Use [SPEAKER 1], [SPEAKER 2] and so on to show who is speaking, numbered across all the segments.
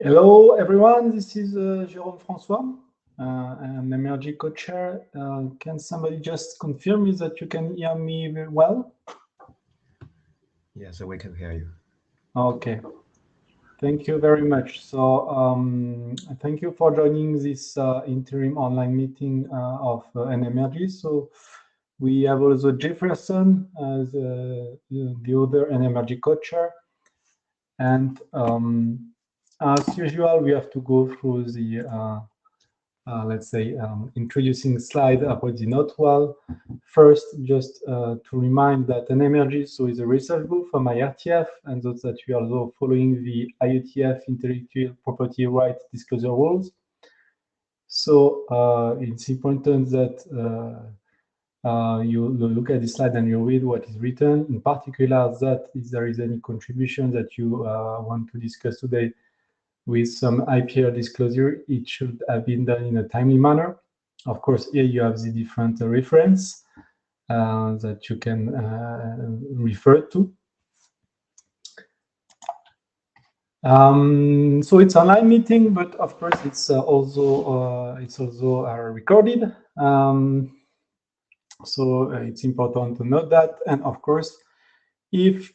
[SPEAKER 1] Hello, everyone. This is Jérôme François. I'm NMRG co-chair. Can somebody just confirm me that you can hear me very well?
[SPEAKER 2] Yes, we can hear you.
[SPEAKER 1] Okay. Thank you very much. So thank you for joining this interim online meeting of NMRG. So we have also Jefferson as the other NMRG co-chair. And as usual, we have to go through the let's say, introducing slide about the NOTWAL. First, just to remind that NMRG is a research group from IETF, and those that we are also following the IETF intellectual property rights disclosure rules. So it's important that you look at the slide and you read what is written. In particular, that if there is any contribution that you want to discuss today, with some IPR disclosure, it should have been done in a timely manner. Of course, here you have the different reference that you can refer to. So it's an online meeting, but of course it's also recorded. So it's important to note that, and of course, if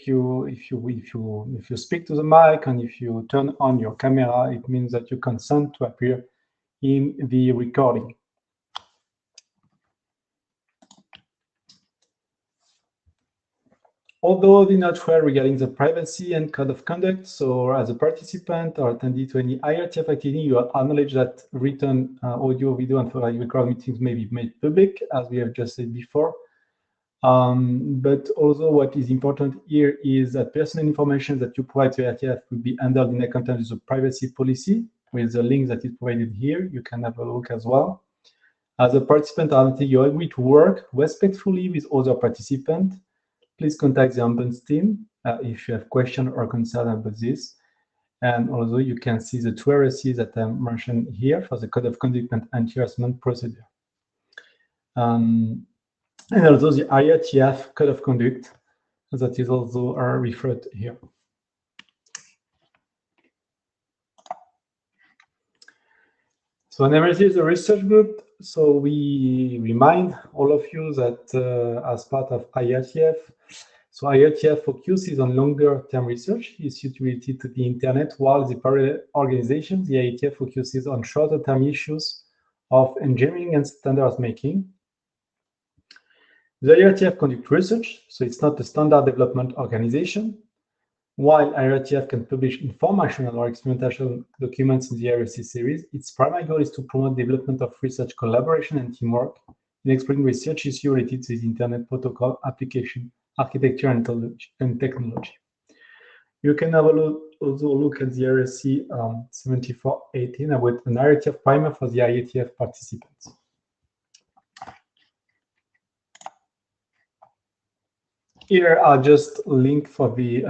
[SPEAKER 1] you speak to the mic and if you turn on your camera, it means that you consent to appear in the recording. Although the NOTWAL regarding the privacy and code of conduct, so as a participant or attendee to any IETF activity, you acknowledge that written audio, video, and photo recorded meetings may be made public, as we have just said before. But also what is important here is that personal information that you provide to IETF will be handled in accordance with the privacy policy with the link that is provided here. You can have a look as well. As a participant, until you agree to work respectfully with other participants, please contact the ombuds team if you have questions or concerns about this. And also you can see the two RSCs that I mentioned here for the code of conduct and anti-harassment procedure. And also the IETF code of conduct that is also referred here. So NMRG is a research group. So we remind all of you that as part of IETF, so IETF focuses on longer-term research, its utility to the internet, while the parallel organization, the IETF, focuses on shorter-term issues of engineering and standards making. The IETF conducts research, so it's not a standard development organization. While IETF can publish informational or experimental documents in the IRC series, its primary goal is to promote development of research collaboration and teamwork in exploring research issues related to the internet protocol, application, architecture, and technology. You can have also look at the IRC 7418 about an IETF primer for the IETF participants. Here are just links for the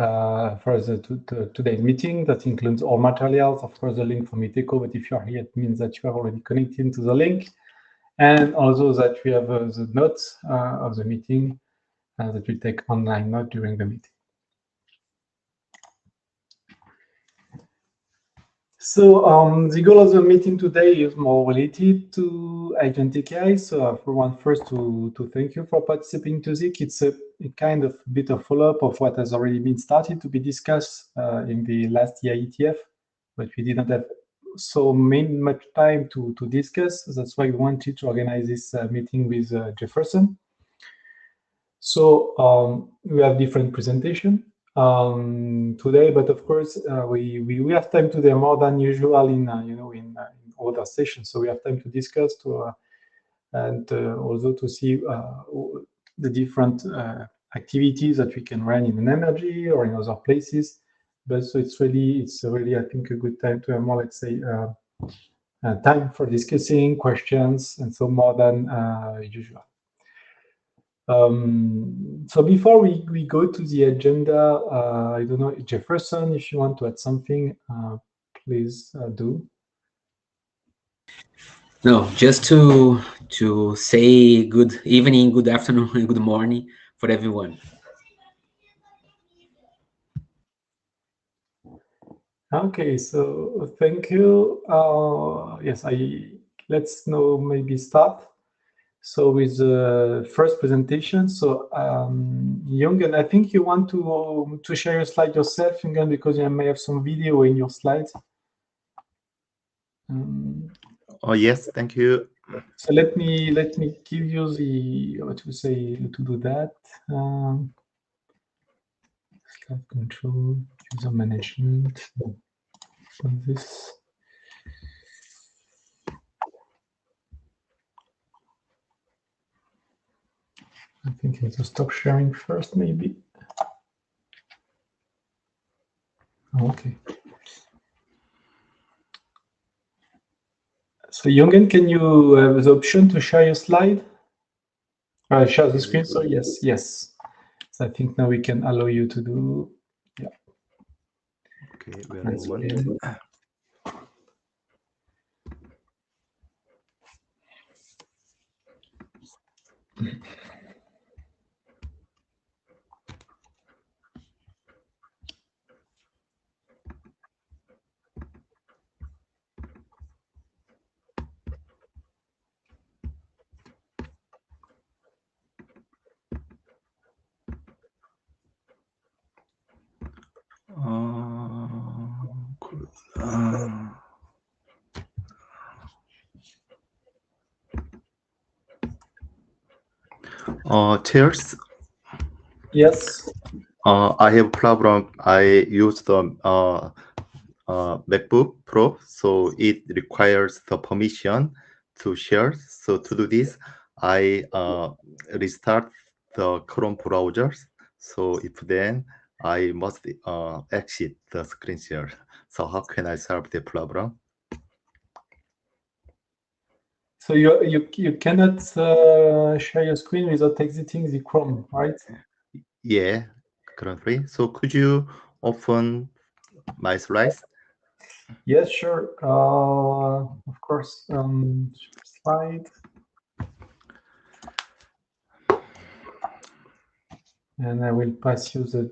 [SPEAKER 1] today's meeting that includes all materials. Of course, the link for Miteco, but if you are here, it means that you are already connected to the link, and also that we have the notes of the meeting that we take online note during the meeting. So the goal of the meeting today is more related to Identity. So for one, first to thank you for participating to this. It's a kind of bit of follow-up of what has already been started to be discussed in the last IETF, but we didn't have so much time to discuss. That's why we wanted to organize this meeting with Jefferson. So we have different presentations today, but of course we have time today more than usual in in other sessions. So we have time to discuss and also to see the different activities that we can run in NMRG or in other places. But so it's really I think a good time to have more, let's say, time for discussing questions and so more than usual. So before we go to the agenda, I don't know, Jefferson, if you want to add something, please do.
[SPEAKER 3] No, just to say good evening, good afternoon, and good morning for everyone.
[SPEAKER 1] Okay, so thank you. Yes, let's now maybe start. So with the first presentation, so Jungen, I think you want to share your slide yourself, Jungen, because you may have some video in your slides.
[SPEAKER 4] Oh yes, thank you.
[SPEAKER 1] So let me give you the what to say to do that. Slide control, user management. This. I think I have to stop sharing first, maybe. Okay. So Jungen, can you have the option to share your slide? Share the screen. So yes, yes. So I think now we can allow you to do. Yeah.
[SPEAKER 4] Okay, wait a moment. Cheers.
[SPEAKER 1] Yes.
[SPEAKER 4] I have problem. I use the MacBook Pro, so it requires the permission to share. So to do this, I restart the Chrome browser. So if then I must exit the screen share. So how can I solve the problem?
[SPEAKER 1] So you cannot share your screen without exiting the Chrome, right?
[SPEAKER 4] Yeah, currently. So could you open my slides?
[SPEAKER 1] Yes, sure. Of course. Slide. And I will pass you the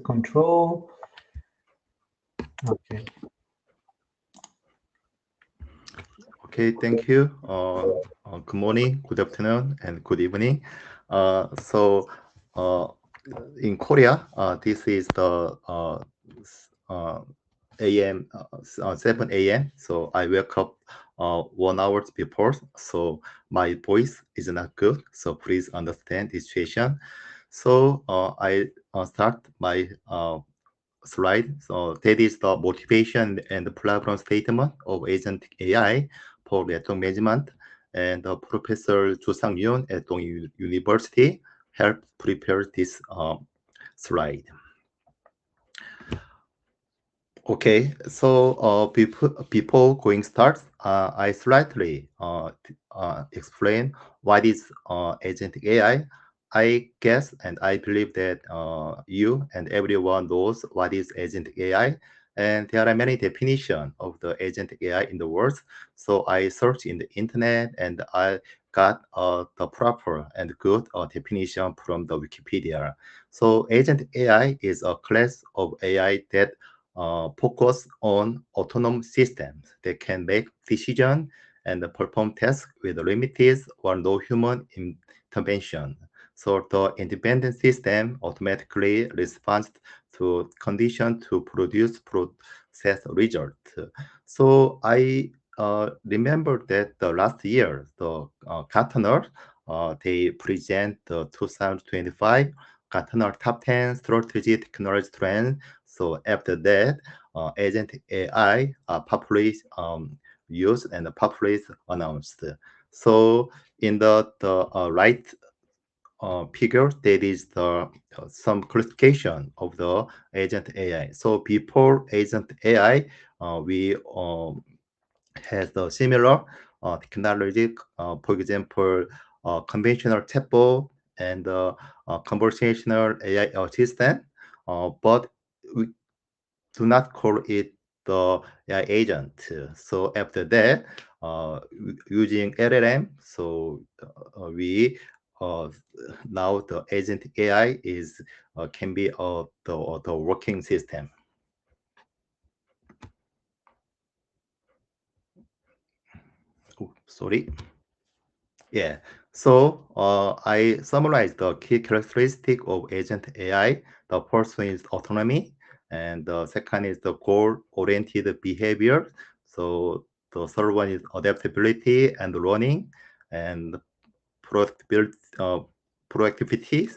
[SPEAKER 1] control. Okay.
[SPEAKER 4] Okay, thank you. Good morning, good afternoon, and good evening. So in Korea, this is the AM 7 a.m. So I wake up 1 hour before. So my voice is not good. So please understand this situation. So I start my slide. So that is the motivation and the problem statement of agentic AI for network management. And Professor Jo Sang-yoon at Dong University helped prepare this slide. Okay, so before going start, I slightly explain what is agentic AI. I guess and I believe that you and everyone knows what is agentic AI, and there are many definitions of the agentic AI in the world. So I searched in the internet and I got the proper and good definition from the Wikipedia. So agentic AI is a class of AI that focus on autonomous systems that can make decisions and perform tasks with limited or no human intervention. So the independent system automatically responds to conditions to produce process result. So I remember that the last year, the Gartner, they present the 2025 Gartner Top 10 Strategy Technology Trends. So after that, agent AI popularly used and popularly announced. So in the right figure, that is the some classification of the agent AI. So before agent AI, we has the similar technology, for example, conventional chatbot and conversational AI assistant, but we do not call it the AI agent. So after that, using LLM, so we now the agent AI is can be the working system. sorry. Yeah. So I summarized the key characteristic of agent AI. The first one is autonomy, and the second is the goal-oriented behavior. So the third one is adaptability and learning, and proactivity, proactivity,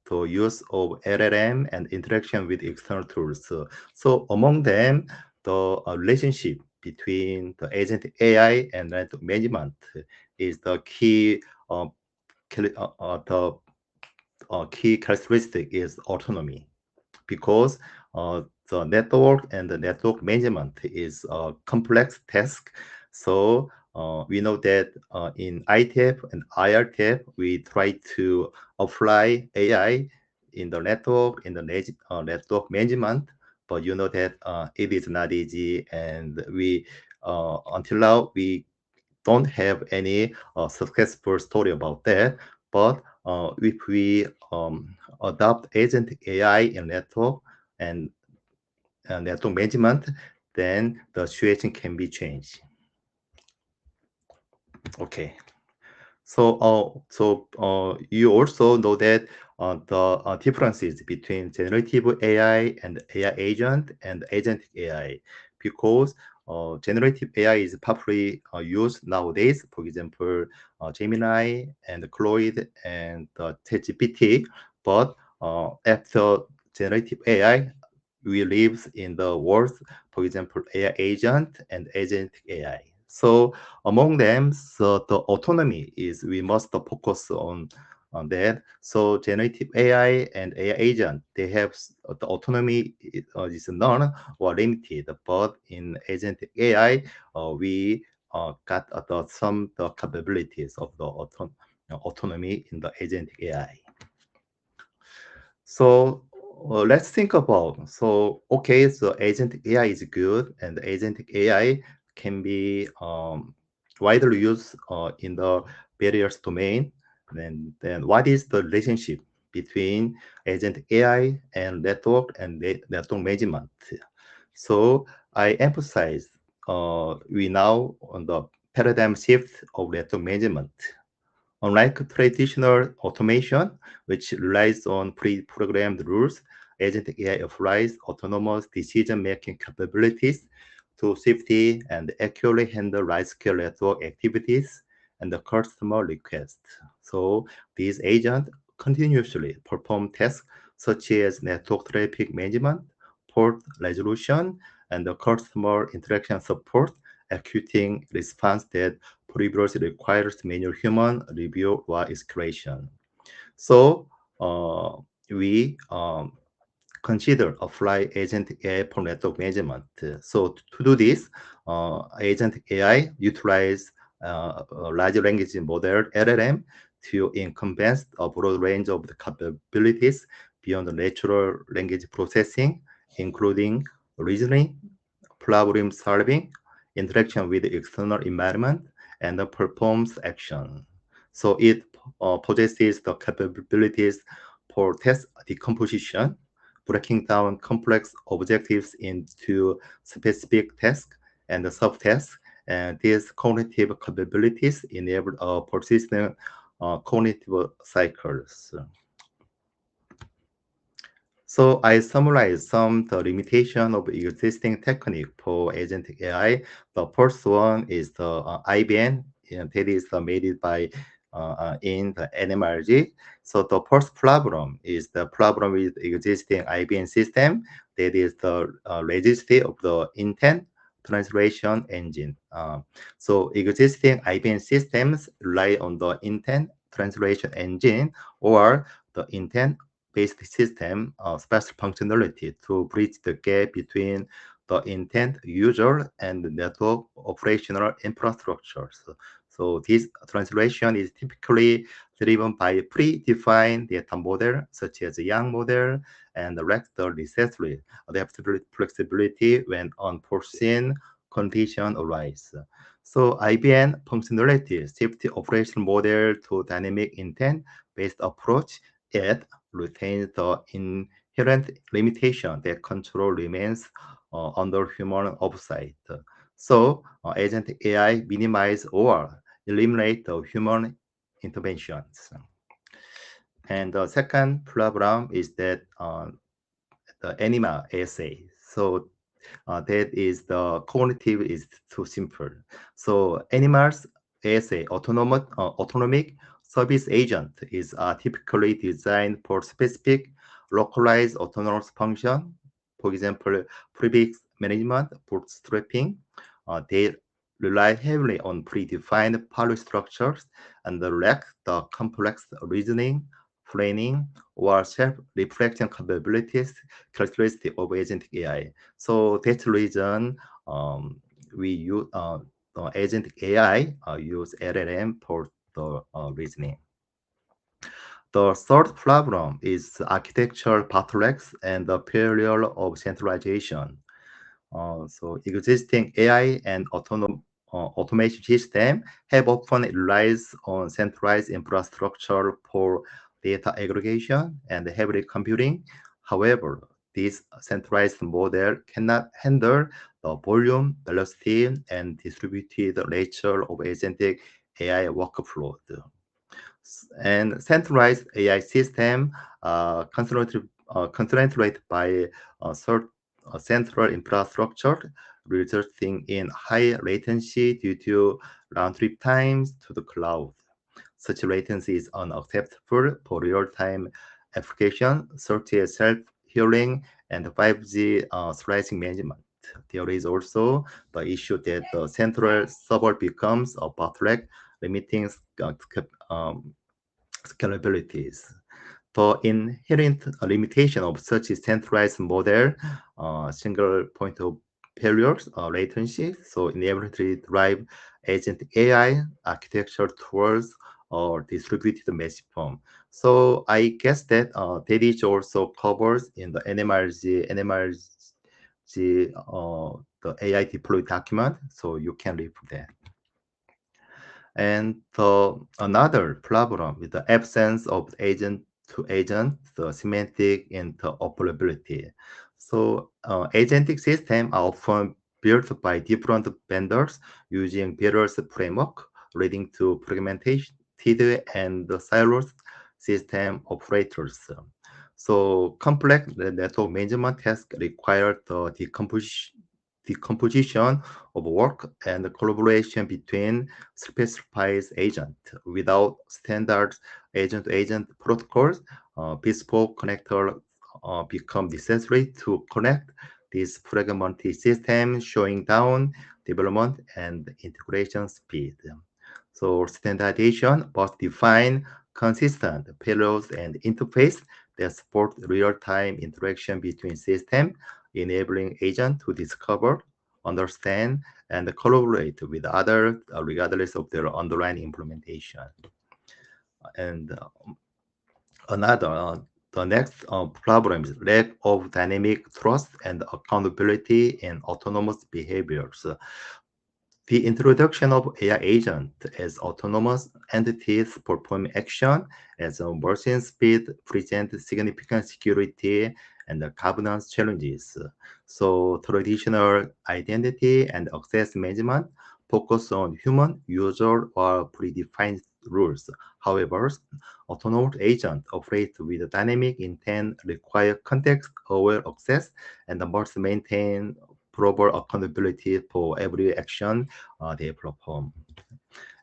[SPEAKER 4] the use of LLM and interaction with external tools. So among them, the relationship between the agent AI and network management is the key the key characteristic is autonomy, because the network and the network management is a complex task. So we know that in IETF and IRTF, we try to apply AI in the network, in the network management, but you know that it is not easy, and we until now we don't have any successful story about that. But if we adopt agent AI in network and network management, then the situation can be changed. Okay. So you also know that the differences between generative AI and AI agent and agentic AI, because generative AI is popularly used nowadays. For example, Gemini and Claude and ChatGPT. But after generative AI, we live in the world, for example, AI agent and agentic AI. So among them, so the autonomy is we must focus on that. So generative AI and AI agent, they have the autonomy is none or limited. But in agentic AI, we got some the capabilities of the autonomy in the agentic AI. So let's think about, so okay, so agentic AI is good, and agentic AI can be widely used in the various domain. Then what is the relationship between agentic AI and network management? So I emphasize we now on the paradigm shift of network management. Unlike traditional automation, which relies on pre-programmed rules, agentic AI applies autonomous decision-making capabilities to safely and accurately handle large-scale network activities and the customer requests. So these agents continuously perform tasks such as network traffic management, port resolution, and the customer interaction support, executing response that previously requires manual human review or escalation. So we consider apply agent AI for network management. So to do this, agent AI utilize large language model LLM to encompass a broad range of the capabilities beyond the natural language processing, including reasoning, problem solving, interaction with the external environment, and performs action. So it possesses the capabilities for task decomposition, breaking down complex objectives into specific tasks and subtasks. And these cognitive capabilities enable persistent cognitive cycles. So I summarize some the limitation of existing technique for agentic AI. The first one is the IBN, and that is made by in the NMRG. So the first problem is the problem with existing IBN system. That is the registry of the intent translation engine. So existing IBN systems rely on the intent translation engine or the intent based system special functionality to bridge the gap between the intent user and the network operational infrastructure. So this translation is typically driven by predefined data model such as Yang model and lacks the necessary adaptability flexibility when unforeseen conditions arise. So IBN functionality safety operational model to dynamic intent based approach yet retains the inherent limitation that control remains under human oversight. So agent AI minimize or eliminate the human interventions. And the second problem is that the animal essay. So that is the cognitive is too simple. So animals essay autonomic service agent is typically designed for specific localized autonomous function. For example, prefix management, bootstrapping. They rely heavily on predefined value structures and lack the complex reasoning, planning, or self-reflection capabilities characteristic of agentic AI. So that's the reason we use agentic AI use LLM for the reasoning. The third problem is architectural bottlenecks and the failure of centralization. So existing AI and automation system have often relies on centralized infrastructure for data aggregation and heavy computing. However, this centralized model cannot handle the volume, velocity, and distributed nature of agentic AI workflow. And centralized AI system concentrated by central infrastructure, resulting in high latency due to round trip times to the cloud. Such latency is unacceptable for real-time application, such as self-healing and 5G slicing management. There is also the issue that the central server becomes a bottleneck, limiting scalabilities. The inherent limitation of such a centralized model, single point of failures, latency, so inevitably drive agent AI architecture towards distributed message form. So I guess that that is also covered in the NMRG, the AI deploy document, so you can read that. And another problem with the absence of agent to agent, the semantic interoperability. So agentic systems are often built by different vendors using various framework, leading to fragmented and siloed system operators. So complex network management tasks require the decomposition of work and collaboration between specified agents. Without standard agent-to-agent protocols, bespoke connectors become necessary to connect this fragmented system, showing down development and integration speed. So standardization must define consistent payloads and interface that support real-time interaction between systems, enabling agents to discover, understand, and collaborate with others regardless of their underlying implementation. And the next problem is lack of dynamic trust and accountability in autonomous behaviors. The introduction of AI agents as autonomous entities performing action as a machine speed presents significant security and governance challenges. So traditional identity and access management focus on human user or predefined rules. However, autonomous agents operate with dynamic intent, require context-aware access, and must maintain proper accountability for every action they perform.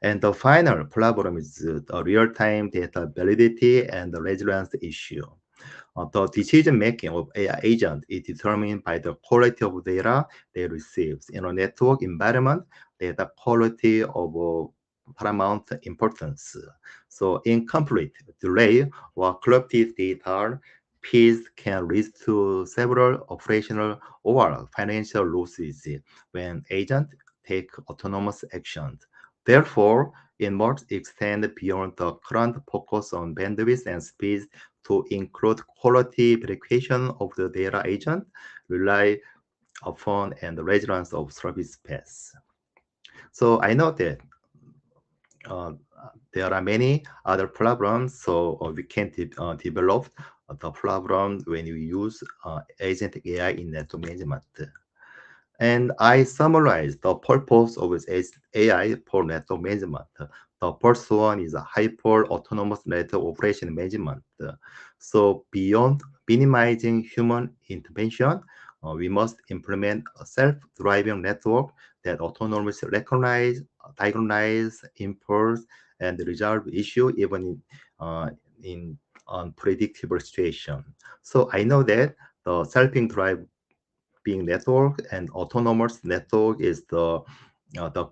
[SPEAKER 4] And the final problem is the real-time data validity and the resilience issue. The decision-making of AI agent is determined by the quality of data they receive. In a network environment, data quality of paramount importance. So incomplete, delay, or corrupted data feeds can lead to several operational or financial losses when agents take autonomous actions. Therefore, it must extend beyond the current focus on bandwidth and speed to include quality verification of the data agent, rely upon and the resilience of service paths. So I know that there are many other problems, so we can develop the problem when you use agent AI in network management. And I summarize the purpose of AI for network management. The first one is a hyper autonomous network operation management. So beyond minimizing human intervention, we must implement a self-driving network that autonomously recognize, diagnose, impulse, and resolve issue even in unpredictable situation. So I know that the self-driving network and autonomous network is the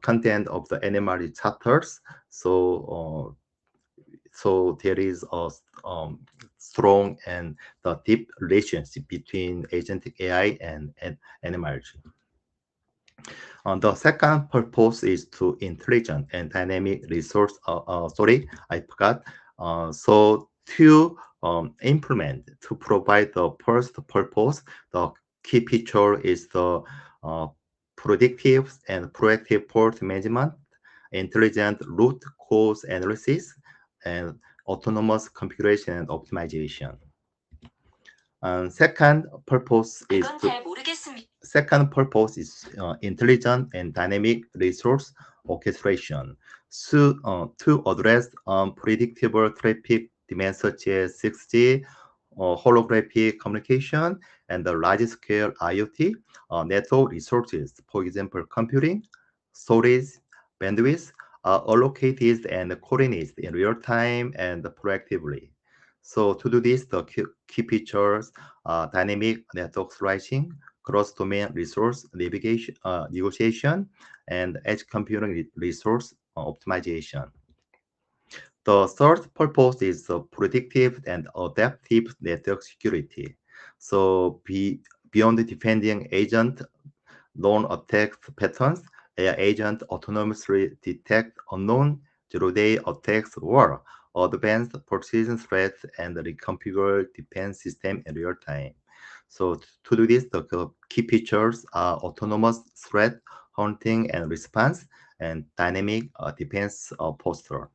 [SPEAKER 4] content of the NMRG chapters. So there is a strong and the deep relationship between agentic AI and NMRG. The second purpose is to intelligent and dynamic resource. Sorry, I forgot. So to implement, to provide the first purpose, the key feature is the predictive and proactive port management, intelligent root cause analysis, and autonomous configuration and optimization. Second purpose is intelligent and dynamic resource orchestration. So, to address predictable traffic demands such as 6G, holographic communication, and the large-scale IoT network resources, for example, computing, storage, bandwidth, are allocated and coordinated in real time and proactively. So to do this, the key features are dynamic network slicing, cross-domain resource navigation, negotiation, and edge computing resource optimization. The third purpose is predictive and adaptive network security. So beyond defending agent known attack patterns, AI agent autonomously detect unknown zero-day attacks or advanced precision threats and reconfigure defense system in real time. So to do this, the key features are autonomous threat hunting and response and dynamic defense posture.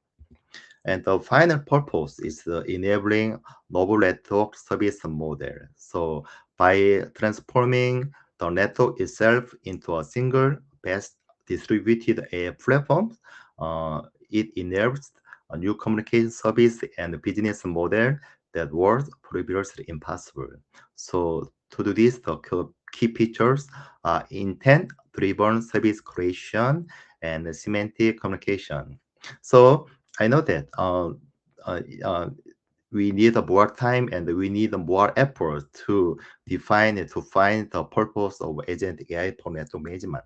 [SPEAKER 4] And the final purpose is enabling novel network service model. So by transforming the network itself into a single best distributed AI platform, it enables a new communication service and business model that was previously impossible. So to do this, the key features are intent-driven service creation and semantic communication. So I know that we need more time and we need more effort to define and to find the purpose of agent AI for network management.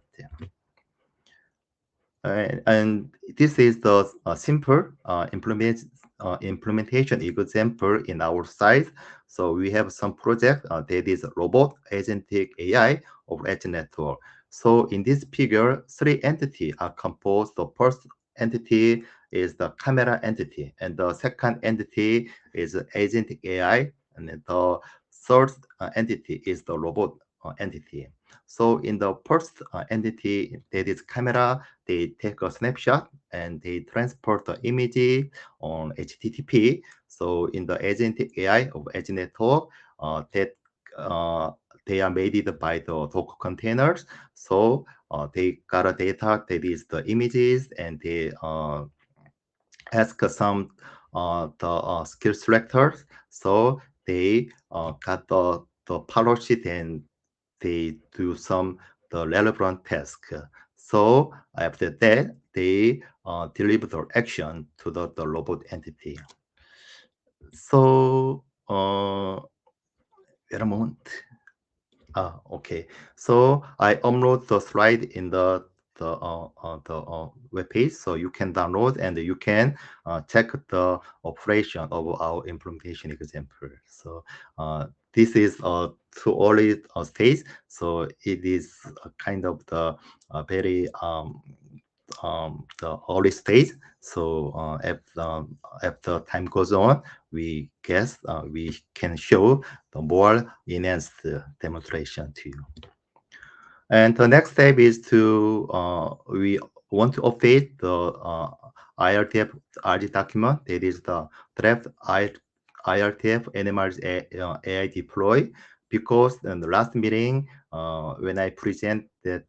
[SPEAKER 4] And this is the simple implementation example in our site. So we have some project that is robot agentic AI of edge network. So in this figure, three entities are composed. The first entity is the camera entity, and the second entity is agentic AI, and the third entity is the robot entity. So in the first entity, that is camera, they take a snapshot and they transport the image on HTTP. So in the agentic AI of edge network, that they are made by the Docker containers. So they got a data that is the images, and they ask some the skill selectors. So they got the policy, and they do some the relevant task. So after that, they deliver the action to the robot entity. So wait a moment. Okay. So I upload the slide in the web page, so you can download and you can check the operation of our implementation example. So this is too early stage, so it is kind of the very the early stage. So after time goes on, we guess we can show the more enhanced demonstration to you. And the next step is to we want to update the IRTF RG document. That is the draft IRTF NMRG AI deploy because in the last meeting, when I present that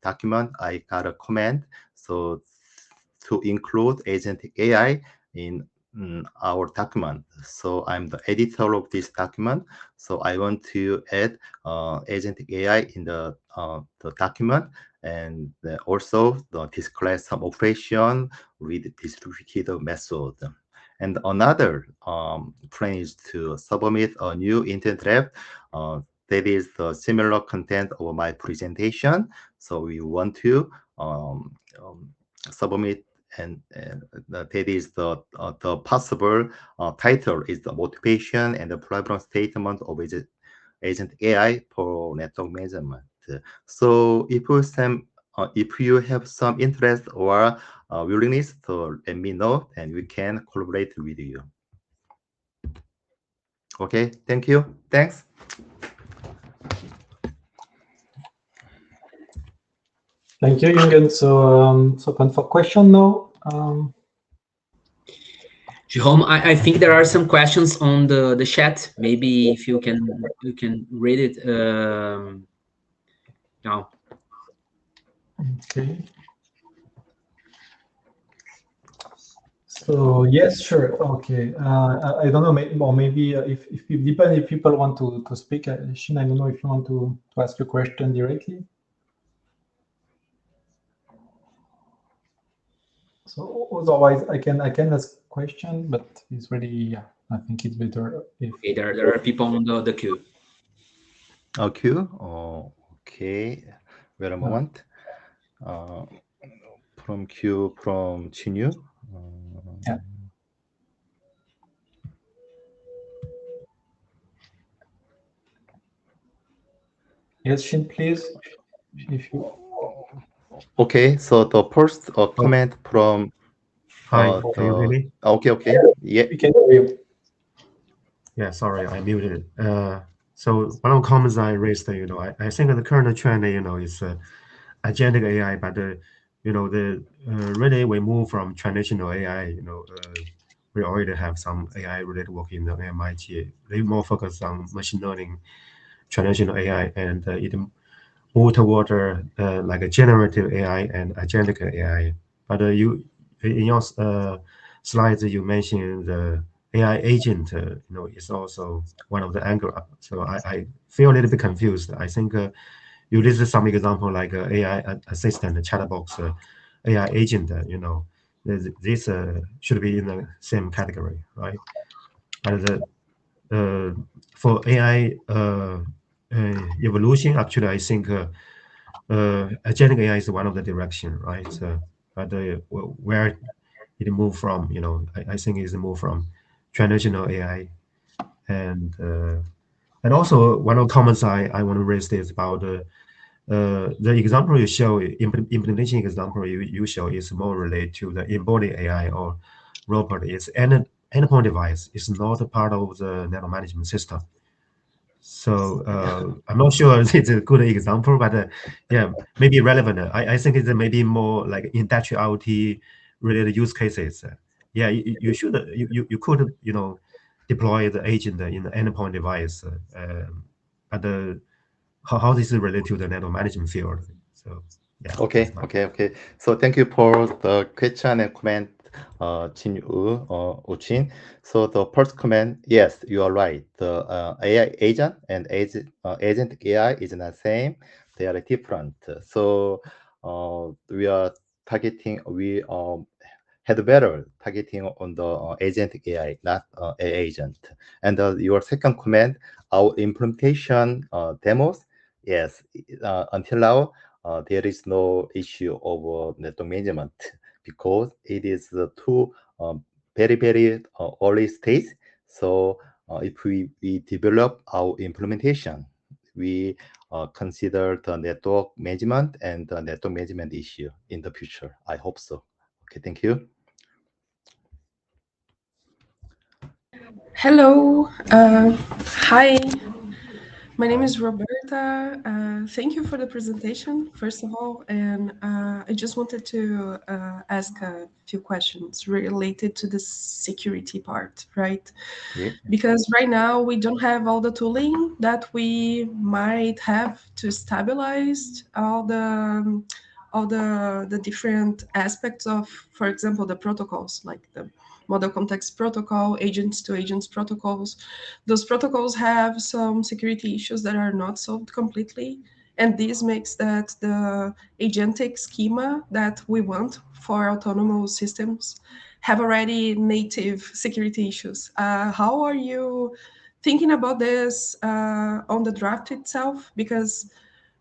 [SPEAKER 4] document, I got a comment. So to include agentic AI in our document. So I'm the editor of this document. So I want to add agentic AI in the document, and also display some operation with distributed method. And another plan is to submit a new intent draft that is the similar content of my presentation. So we want to submit, and that is the possible title is the motivation and the problem statement of agent AI for network measurement. So if you have some interest or willingness to let me know, and we can collaborate with you. Okay, thank you. Thanks.
[SPEAKER 1] Thank you, Jürgen. So, open for question now.
[SPEAKER 3] Jerome, I think there are some questions on the chat. Maybe if you can read it now.
[SPEAKER 1] Okay. So yes, sure. Okay. I don't know, or maybe if depend if people want to speak. Shin, I don't know if you want to ask your question directly. So otherwise, I can ask question, but it's really, yeah. I think it's better if.
[SPEAKER 3] Okay, there are people on the queue.
[SPEAKER 4] Oh, queue. Oh, okay. Wait a moment. From queue from Chinyu.
[SPEAKER 1] Yeah. Yes, Shin, please. If you.
[SPEAKER 4] Okay, so the first comment from.
[SPEAKER 2] Hi, can you hear me?
[SPEAKER 4] Okay. Yeah.
[SPEAKER 1] We can hear you.
[SPEAKER 2] Yeah, sorry, I muted it. So one of the comments I raised, I think the current trend, is agentic AI, but really we move from traditional AI. We already have some AI related work in the NMRG. They more focus on machine learning, traditional AI, and it move toward like a generative AI and agentic AI. But you in your slides you mentioned the AI agent, is also one of the angle. So I feel a little bit confused. I think you listed some example like AI assistant, chatbox, AI agent. This should be in the same category, right? But for AI evolution, actually, I think agentic AI is one of the direction, right? But where it moved from, I think it's moved from traditional AI, and also one of the comments I want to raise is about the example you show, implementation example you show is more related to the embodied AI or robot. It's an endpoint device. It's not a part of the network management system. So I'm not sure it's a good example, but yeah, maybe relevant. I think it's maybe more like industrial IoT related use cases. Yeah, you should you could deploy the agent in the endpoint device, but how this is related to the network management field. So yeah.
[SPEAKER 4] Okay. So thank you for the question and comment, Uchin. So the first comment, yes, you are right. The AI agent and agent AI is not the same. They are different. So we are targeting. We had better targeting on the agent AI, not agent. And your second comment, our implementation demos. Yes, until now. There is no issue of network management because it is too very early stage. So if we develop our implementation, we consider the network management and the network management issue in the future. I hope so. Okay, thank you.
[SPEAKER 5] Hello. Hi. My name is Roberta. Thank you for the presentation, first of all. And I just wanted to ask a few questions related to the security part, right?
[SPEAKER 4] Yeah.
[SPEAKER 5] Because right now we don't have all the tooling that we might have to stabilize all the different aspects of, for example, the protocols, like the model context protocol, agents to agents protocols. Those protocols have some security issues that are not solved completely. And this makes that the agentic schema that we want for autonomous systems have already native security issues. How are you thinking about this on the draft itself? Because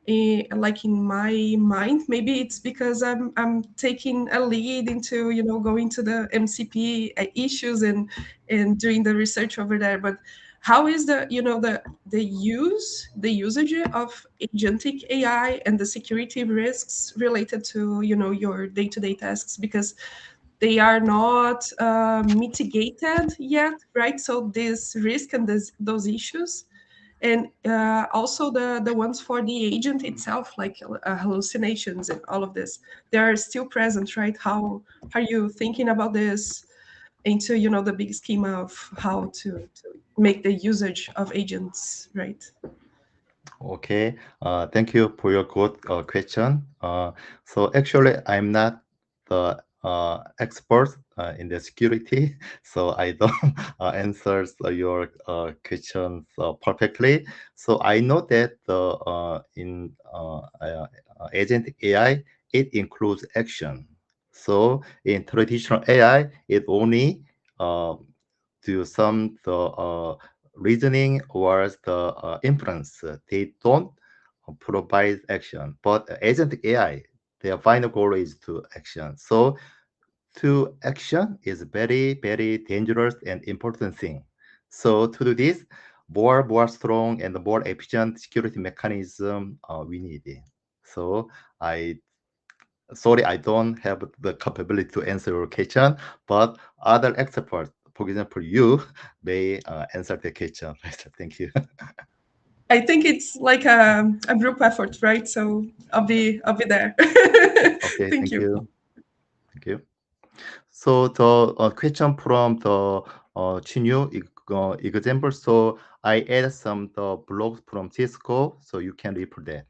[SPEAKER 5] like in my mind, maybe it's because I'm taking a lead into going to the MCP issues and doing the research over there. But how is the usage of agentic AI and the security risks related to your day-to-day tasks, because they are not mitigated yet, right? So this risk and those issues, and also the ones for the agent itself, like hallucinations and all of this, they are still present, right? How are you thinking about this into the big schema of how to make the usage of agents, right?
[SPEAKER 4] Okay, thank you for your good question. So actually, I'm not the expert in the security, so I don't answer your questions perfectly. So I know that in agent AI, it includes action. So in traditional AI, it only do some the reasoning or the inference. They don't provide action. But agent AI, their final goal is to action. So to action is very, very dangerous and important thing. So to do this, more strong and more efficient security mechanism we need. So sorry, I don't have the capability to answer your question, but other experts, for example, you may answer the question. Thank you.
[SPEAKER 5] I think it's like a group effort, right? So I'll be there.
[SPEAKER 4] Okay,
[SPEAKER 5] Thank
[SPEAKER 4] thank
[SPEAKER 5] you.
[SPEAKER 4] you. Thank you. So the question from the Chinyu example. So I add some the blogs from Cisco, so you can read that.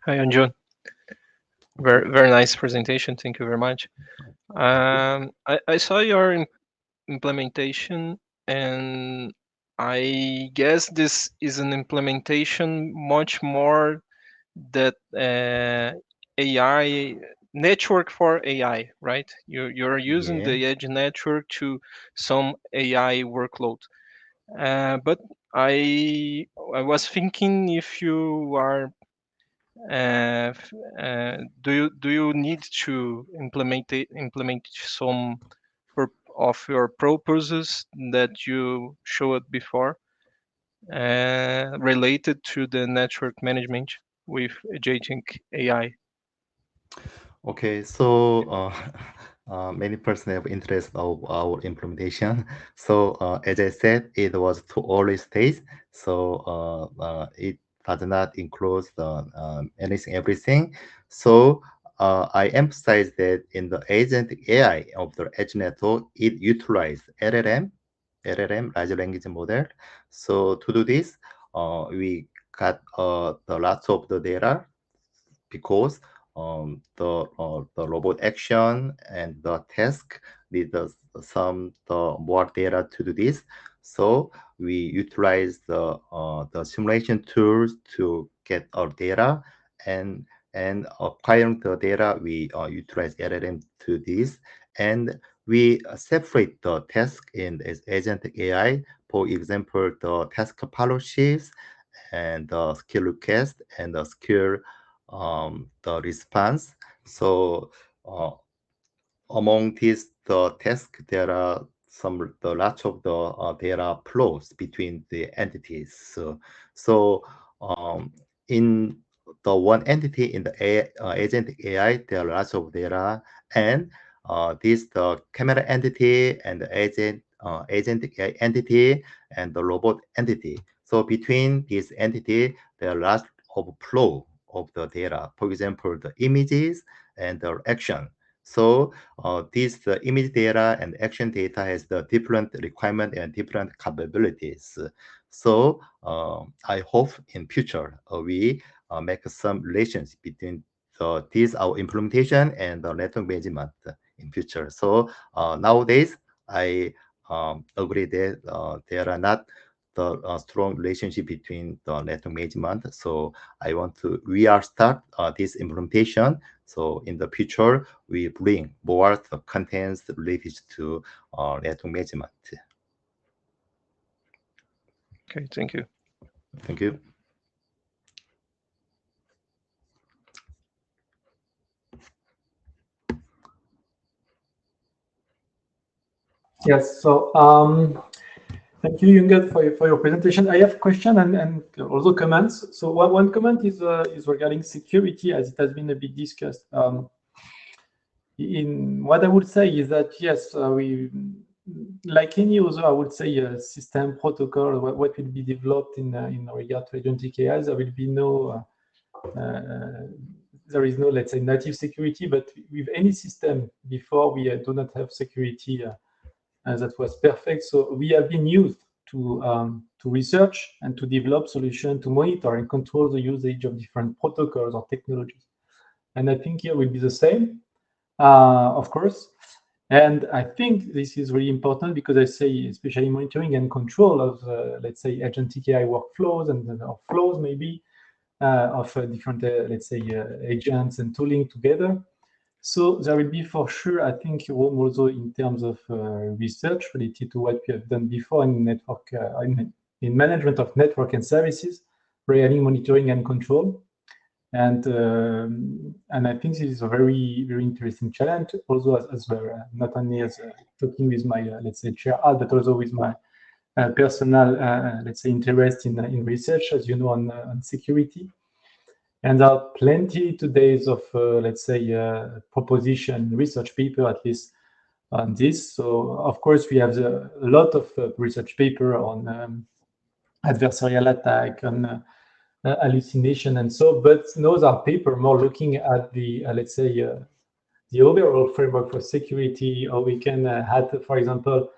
[SPEAKER 6] Hi, Anjun. Very nice presentation. Thank you very much. I saw your implementation, and I guess this is an implementation much more that AI network for AI, right? You're using
[SPEAKER 4] Yeah.
[SPEAKER 6] the edge network to some AI workload. But I was thinking if you are do you need to implement some of your purposes that you showed before related to the network management with agentic AI?
[SPEAKER 4] Okay, so many persons have interest of our implementation. So as I said, it was too early stage, so it does not include the anything, everything. So I emphasize that in the agent AI of the edge network, it utilizes LLM, large language model. So to do this, we got the lots of the data because the robot action and the task need some the more data to do this. So we utilize the simulation tools to get our data, and acquiring the data, we utilize LLM to this, and we separate the task in as agentic AI. For example, the task policies and the skill request and the skill the response. So among these the tasks, there are some the lots of the data flows between the entities. So in the one entity in the agentic AI, there are lots of data, and this the camera entity and the agent agentic AI entity and the robot entity. So between this entity, there are lots of flow of the data. For example, the images and the action. So this image data and action data has the different requirement and different capabilities. So I hope in future we make some relations between this our implementation and the network management in future. So nowadays I agree that there are not the strong relationship between the network management. So we are start this implementation. So in the future, we bring more the contents related to network management.
[SPEAKER 6] Okay, thank you.
[SPEAKER 4] Thank you.
[SPEAKER 1] Yes, so thank you, Jungert, for your presentation. I have question and also comments. So one comment is regarding security, as it has been a bit discussed. In what I would say is that yes, we, like any other, I would say, system protocol, what will be developed in regard to agentic AI, there will be no there is no, let's say, native security, but with any system before, we do not have security that was perfect. So we have been used to research and to develop solutions to monitor and control the usage of different protocols or technologies. And I think here will be the same, of course. And I think this is really important because I say, especially monitoring and control of, let's say, agentic AI workflows and or flows maybe of different, let's say, agents and tooling together. So there will be for sure, I think, room also in terms of research related to what we have done before in network, in management of network and services, regarding monitoring and control. And I think this is a very, very interesting challenge, also as well, not only as talking with my, let's say, chair, but also with my personal, let's say, interest in research, as you know, on security. And there are plenty today of, let's say, proposition research paper, at least on this. So, of course, we have a lot of research paper on adversarial attack, on hallucination, and so. But those are paper more looking at the, let's say, the overall framework for security, or we can have, for example,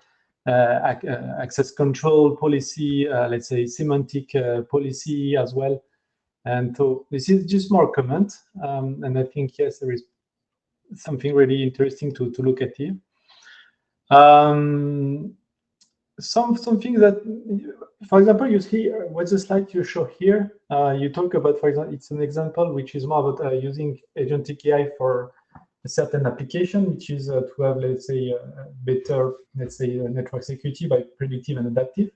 [SPEAKER 1] access control policy, let's say, semantic policy as well. And so this is just more comment, and I think, yes, there is something really interesting to look at here. Something that, for example, you see, what's the slide you show here? You talk about, for example, it's an example which is more about using agentic AI for a certain application, which is to have, let's say, better, let's say, network security by predictive and adaptive.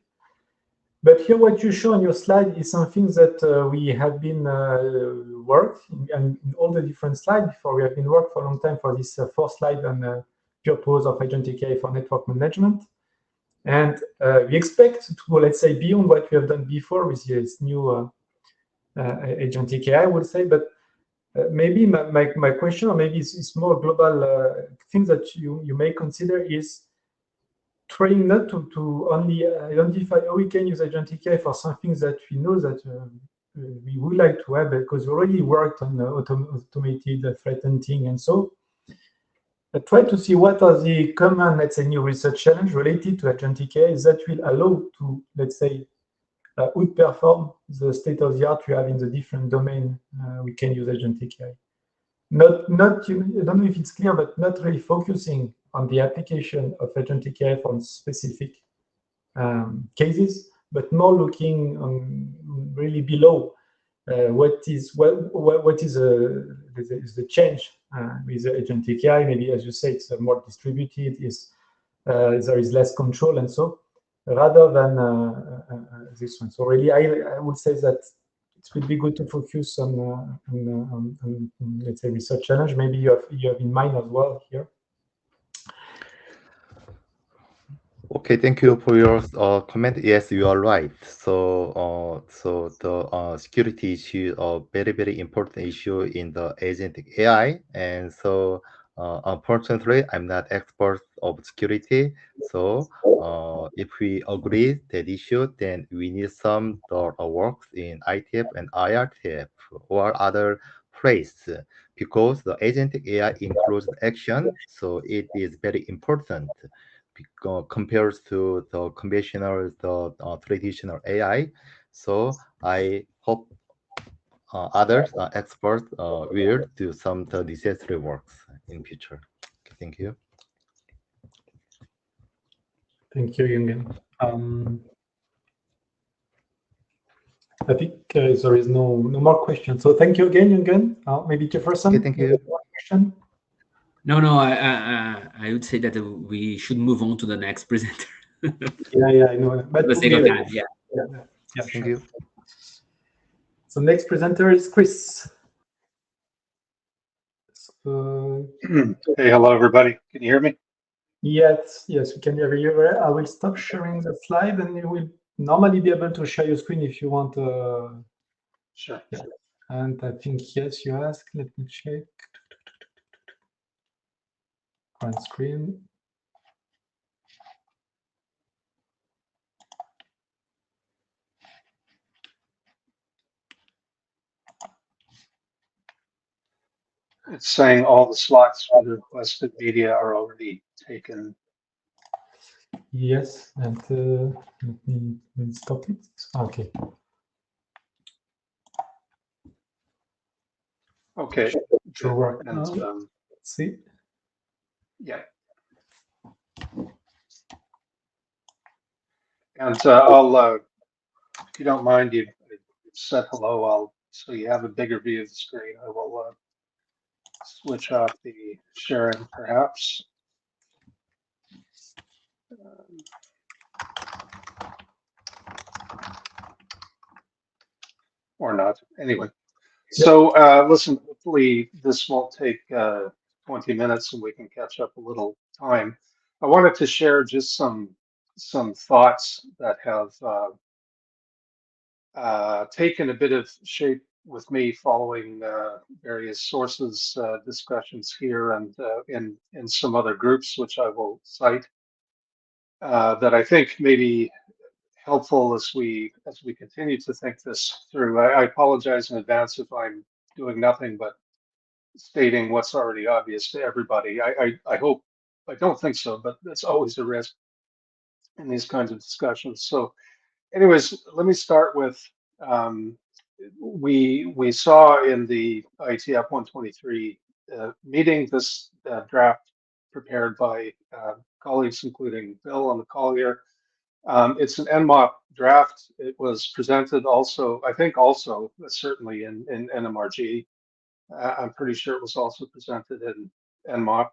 [SPEAKER 1] But here, what you show on your slide is something that we have been worked in all the different slides before. We have been worked for a long time for this fourth slide on purpose of agentic AI for network management. And we expect to go, let's say, beyond what we have done before with this new agentic AI, I would say. But maybe my question, or maybe it's more global thing that you may consider is trying not to only identify how we can use agentic AI for something that we know that we would like to have, because we already worked on automated threat hunting and so. But try to see what are the common, let's say, new research challenge related to agentic AI that will allow to, let's say, outperform the state of the art we have in the different domain we can use agentic AI. Not, I don't know if it's clear, but not really focusing on the application of agentic AI for specific cases, but more looking on really below what is the change with the agentic AI. Maybe, as you say, it's more distributed, there is less control, and so rather than this one. So really, I would say that it would be good to focus on let's say, research challenge. Maybe you have in mind as well here.
[SPEAKER 4] Okay, thank you for your comment. Yes, you are right. So, the security issue, a very, very important issue in the agentic AI, and so unfortunately, I'm not expert of security. So if we agree that issue, then we need some works in IETF and IRTF or other place, because the agentic AI includes the action, so it is very important compared to the conventional, traditional AI. So I hope others experts will do some the necessary works in future. Okay, thank you.
[SPEAKER 1] Thank you, Jungen. I think there is no more questions. So thank you again, Jungen. Maybe Jefferson.
[SPEAKER 4] Okay, thank you.
[SPEAKER 1] One question?
[SPEAKER 3] No, I would say that we should move on to the next presenter.
[SPEAKER 1] Yeah, I know. But
[SPEAKER 3] the sake of time, yeah.
[SPEAKER 4] Thank
[SPEAKER 1] sure.
[SPEAKER 4] you.
[SPEAKER 1] So next presenter is Chris.
[SPEAKER 7] Hey, hello, everybody. Can you hear me?
[SPEAKER 1] Yes, we can hear you. I will stop sharing the slide, and you will normally be able to share your screen if you want.
[SPEAKER 7] Sure.
[SPEAKER 1] Yeah. And I think, yes, you asked. Let me check. On screen.
[SPEAKER 7] It's saying all the slots for the requested media are already taken.
[SPEAKER 1] Yes, and let me stop it. Okay.
[SPEAKER 7] Okay.
[SPEAKER 1] Sure work.
[SPEAKER 7] And
[SPEAKER 1] Let's see.
[SPEAKER 7] yeah. And I'll, if you don't mind, you said hello. So you have a bigger view of the screen. I will switch off the sharing, perhaps. Or not. Anyway. So listen, hopefully this won't take 20 minutes and we can catch up a little time. I wanted to share just some thoughts that have taken a bit of shape with me following various sources, discussions here and in some other groups, which I will cite, that I think may be helpful as we continue to think this through. I apologize in advance if I'm doing nothing but stating what's already obvious to everybody. I hope, I don't think so, but that's always a risk in these kinds of discussions. So anyways, let me start with, we saw in the IETF 123 meeting this draft prepared by colleagues, including Bill on the call here. It's an NMOP draft. It was presented also, I think also, certainly in NMRG. I'm pretty sure it was also presented in NMOP.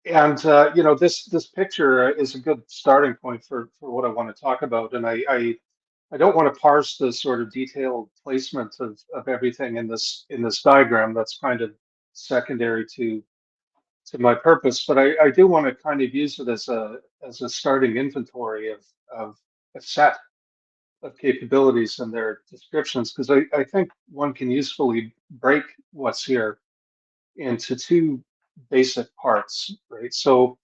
[SPEAKER 7] You know, this picture is a good starting point for what I want to talk about. And I don't want to parse the sort of detailed placement of everything in this diagram. That's kind of secondary to my purpose. But I do want to kind of use it as a starting inventory of a set of capabilities and their descriptions, because I think one can usefully break what's here into two basic parts, right? So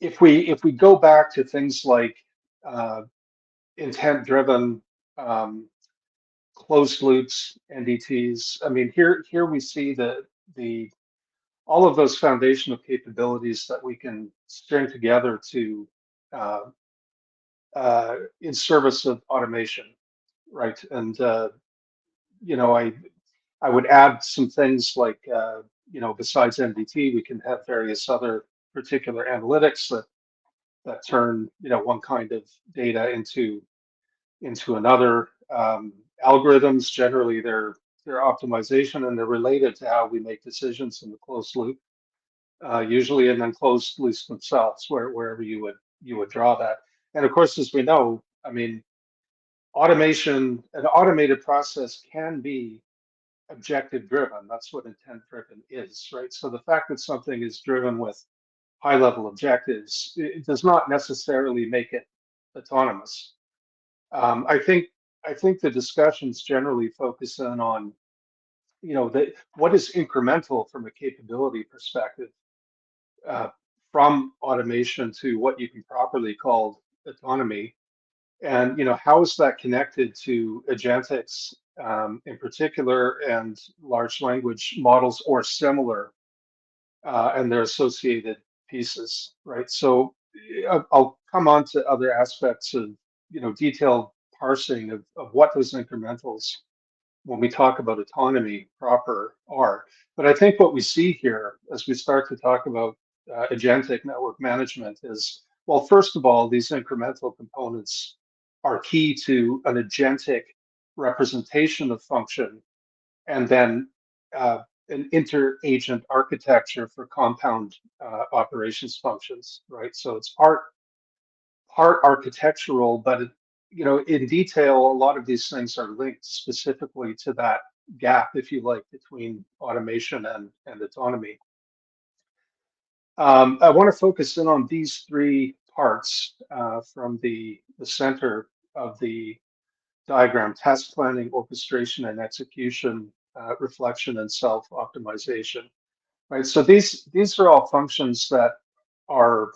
[SPEAKER 7] if we go back to things like intent-driven closed loops, NDTs, I mean, here we see the all of those foundational capabilities that we can string together to in service of automation, right? And you know, I would add some things like you know, besides NDT, we can have various other particular analytics that turn, you know, one kind of data into another. Algorithms, generally their optimization, and they're related to how we make decisions in the closed loop, usually, and then closed loops themselves, wherever you would draw that. And of course, as we know, I mean, automation, an automated process can be objective driven. That's what intent driven is, right? So the fact that something is driven with high level objectives, it does not necessarily make it autonomous. I think the discussions generally focus in on, you know, what is incremental from a capability perspective. from automation to what you can properly call autonomy. And how is that connected to agentics in particular, and large language models or similar, and their associated pieces, right? So I'll come on to other aspects of detailed parsing of what those incrementals, when we talk about autonomy proper, are. But I think what we see here as we start to talk about agentic network management is, well, first of all, these incremental components are key to an agentic representation of function, and then an inter-agent architecture for compound operations functions, right? So it's part architectural, but in detail, a lot of these things are linked specifically to that gap, if you like, between automation and autonomy. I want to focus in on these three parts from the center of the diagram: task planning, orchestration and execution, reflection, and self-optimization. Right. So these are all functions that are,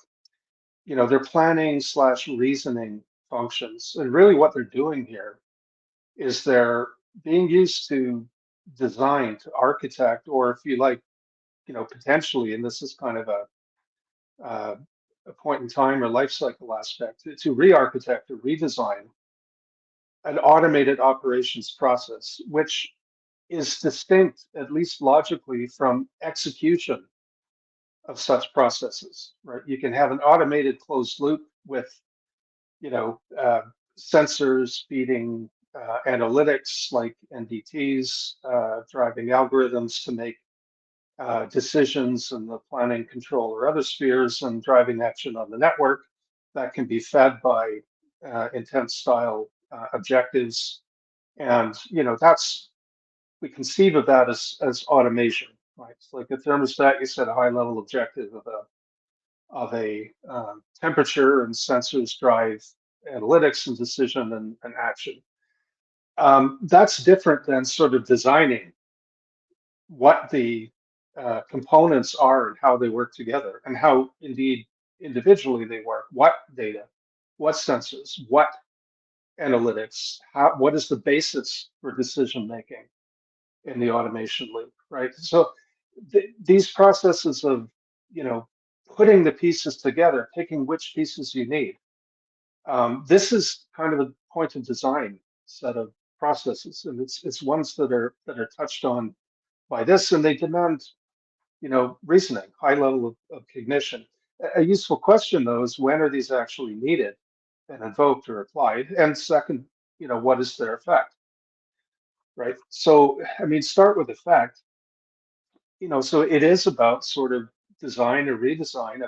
[SPEAKER 7] they're planning / reasoning functions, and really what they're doing here is they're being used to design, to architect, or if you like, potentially, and this is kind of a point in time or life cycle aspect, to re-architect or redesign an automated operations process, which is distinct, at least logically, from execution of such processes, right? You can have an automated closed loop with, sensors feeding analytics like NDTs, driving algorithms to make decisions in the planning, control, or other spheres, and driving action on the network that can be fed by intent style objectives. And we conceive of that as automation, right? It's like a thermostat. You set a high level objective of a temperature, and sensors drive analytics and decision and action. That's different than sort of designing what the components are and how they work together, and how indeed individually they work. What data, what sensors, what analytics, what is the basis for decision making in the automation loop, right? So these processes of, putting the pieces together, picking which pieces you need. This is kind of a point of design set of processes, and it's ones that are touched on by this, and they demand, reasoning, high level of cognition. A useful question, though, is when are these actually needed and invoked or applied? And second, what is their effect? Right. So, I mean, start with effect. So it is about sort of design or redesign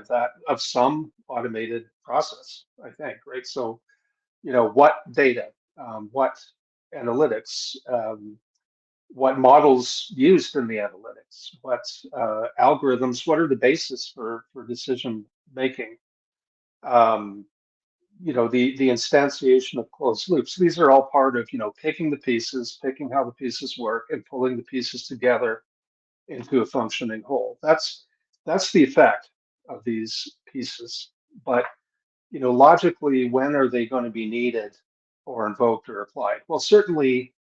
[SPEAKER 7] of some automated process, I think, right? So, what data, what analytics, what models used in the analytics, what algorithms, what are the basis for decision making? The instantiation of closed loops. These are all part of, picking the pieces, picking how the pieces work, and pulling the pieces together into a functioning whole. That's the effect of these pieces. But logically, when are they going to be needed or invoked or applied? Well, certainly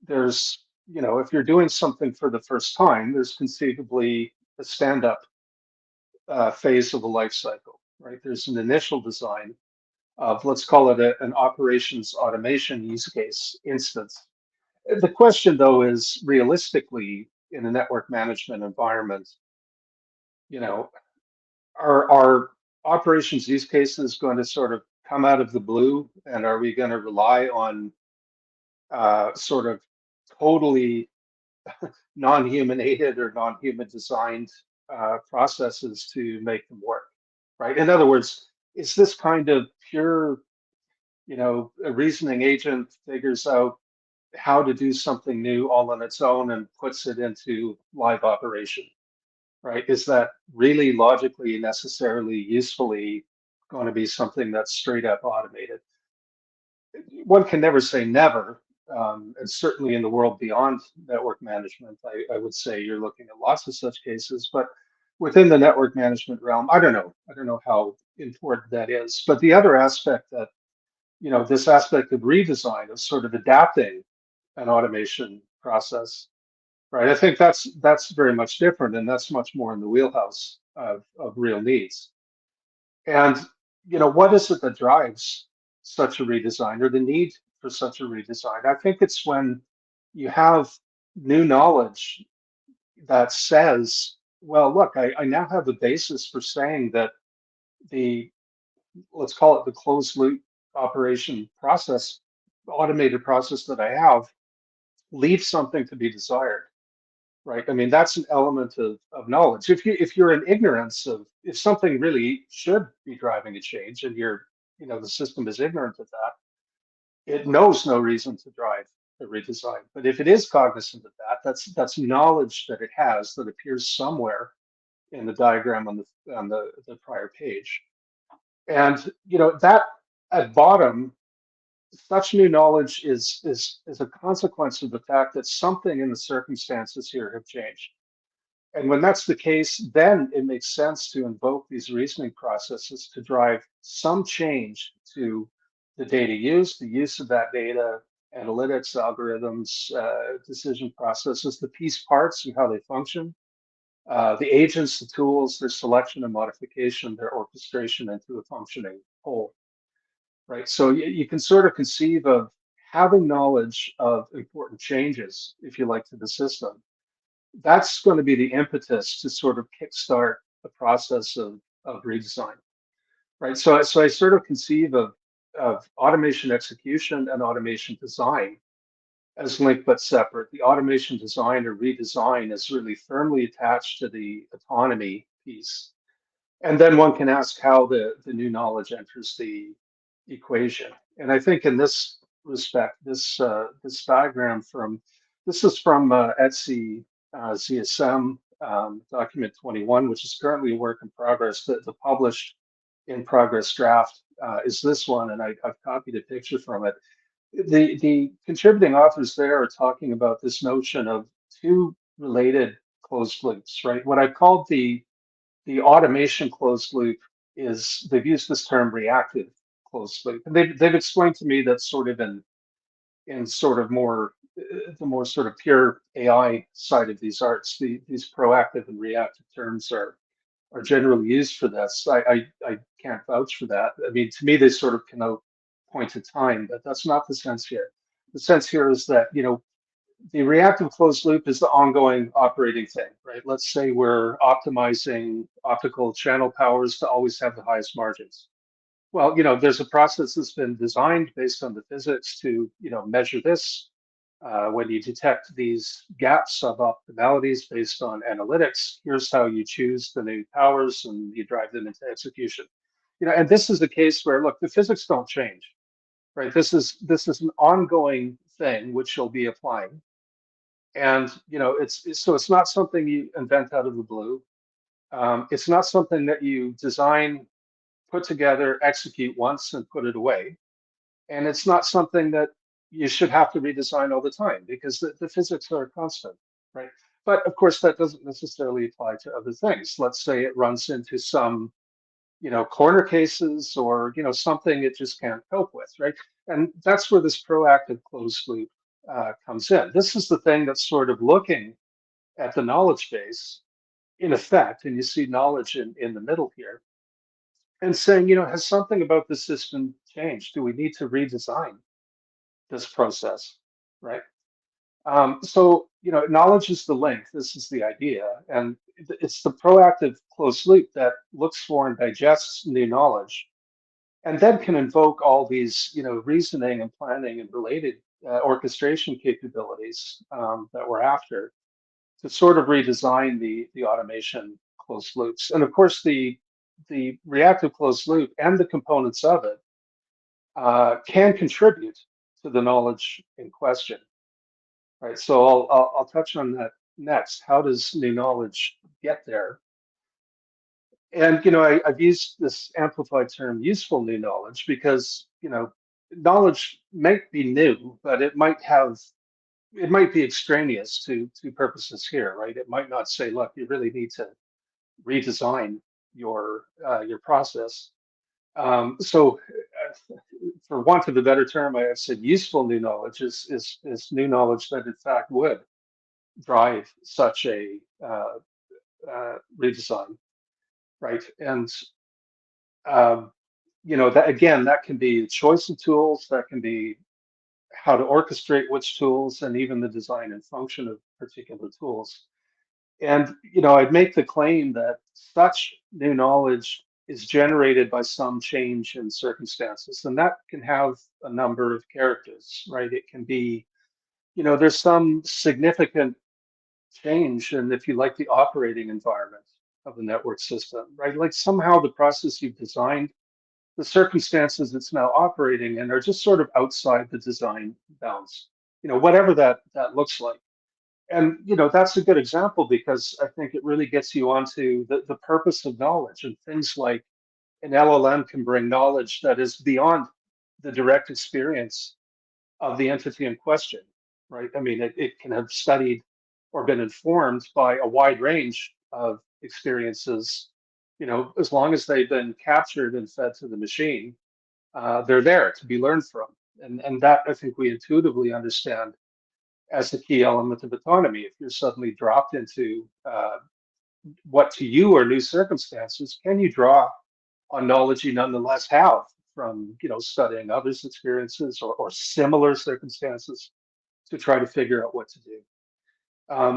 [SPEAKER 7] there's, if you're doing something for the first time, there's conceivably a stand-up phase of the life cycle, right? There's an initial design of, let's call it an operations automation use case instance. The question, though, is realistically, in a network management environment, are operations use cases going to sort of come out of the blue, and are we going to rely on sort of totally non-human aided or non-human designed processes to make them work, right? In other words, is this kind of pure, a reasoning agent figures out how to do something new all on its own and puts it into live operation, right? Is that really logically, necessarily, usefully going to be something that's straight up automated? One can never say never, and certainly in the world beyond network management, I would say you're looking at lots of such cases. But within the network management realm. I don't know how important that is. But the other aspect that, this aspect of redesign, of sort of adapting an automation process, right? I think that's very much different, and that's much more in the wheelhouse of real needs. And what is it that drives such a redesign, or the need for such a redesign? I think it's when you have new knowledge that says, well, look, I now have a basis for saying that let's call it the closed loop operation process, automated process that I have, leaves something to be desired, right? I mean, that's an element of knowledge. If you're in ignorance of if something really should be driving a change, and the system is ignorant of that, it knows no reason to drive a redesign. But if it is cognizant of that, that's knowledge that it has that appears somewhere in the diagram on the prior page. And that at bottom, such new knowledge is a consequence of the fact that something in the circumstances here have changed. And when that's the case, then it makes sense to invoke these reasoning processes to drive some change to the data used, the use of that data, analytics, algorithms, decision processes, the piece parts and how they function, the agents, the tools, their selection and modification, their orchestration into a functioning whole, right? So you can sort of conceive of having knowledge of important changes, if you like, to the system. That's going to be the impetus to sort of kickstart the process of redesign, right? So I sort of conceive of automation execution and automation design as linked but separate. The automation design or redesign is really firmly attached to the autonomy piece. And then one can ask how the new knowledge enters the equation. And I think in this respect, this diagram this is from ETSI ZSM document 21, which is currently a work in progress. The published in progress draft is this one, and I've copied a picture from it. The contributing authors there are talking about this notion of two related closed loops, right? What I called the automation closed loop is, they've used this term reactive closed loop. And they've explained to me that sort of in sort of more the more sort of pure AI side of these arts, these proactive and reactive terms are generally used for this. I can't vouch for that. I mean, to me, they sort of connote point of time, but that's not the sense here. The sense here is that, the reactive closed loop is the ongoing operating thing, right? Let's say we're optimizing optical channel powers to always have the highest margins. Well, there's a process that's been designed based on the physics to, measure this. When you detect these gaps of optimalities based on analytics, here's how you choose the new powers and you drive them into execution. And this is the case where, look, the physics don't change, right? This is an ongoing thing which you'll be applying. And it's not something you invent out of the blue. It's not something that you design, put together, execute once, and put it away. And it's not something that you should have to redesign all the time, because the physics are constant, right? But of course, that doesn't necessarily apply to other things. Let's say it runs into some, corner cases, or something it just can't cope with, right? And that's where this proactive closed loop comes in. This is the thing that's sort of looking at the knowledge base in effect, and you see knowledge in the middle here, and saying, has something about the system changed? Do we need to redesign this process, right? So, knowledge is the link. This is the idea. And it's the proactive closed loop that looks for and digests new knowledge, and then can invoke all these, reasoning and planning and related orchestration capabilities that we're after to sort of redesign the automation closed loops. And of course, the reactive closed loop and the components of it can contribute to the knowledge in question. Right, so I'll touch on that next. How does new knowledge get there? And I've used this amplified term, useful new knowledge, because knowledge might be new, but it might be extraneous to purposes here, right? It might not say, look, you really need to redesign your process. So, for want of a better term, I have said useful new knowledge is new knowledge that in fact would drive such a redesign, right? And you know, that again, that can be choice of tools, that can be how to orchestrate which tools, and even the design and function of particular tools. And you know, I'd make the claim that such new knowledge is generated by some change in circumstances, and that can have a number of characters, right? It can be, you know, there's some significant change in, if you like, the operating environment of the network system, right? Like somehow the process you've designed, the circumstances it's now operating in are just sort of outside the design bounds, you know, whatever that looks like. And you know, that's a good example because I think it really gets you onto the purpose of knowledge, and things like an LLM can bring knowledge that is beyond the direct experience of the entity in question, right? I mean, it can have studied or been informed by a wide range of experiences, you know, as long as they've been captured and fed to the machine, they're there to be learned from. And that I think we intuitively understand as the key element of autonomy. If you're suddenly dropped into what to you are new circumstances, can you draw on knowledge you nonetheless have from, you know, studying others' experiences or similar circumstances to try to figure out what to do?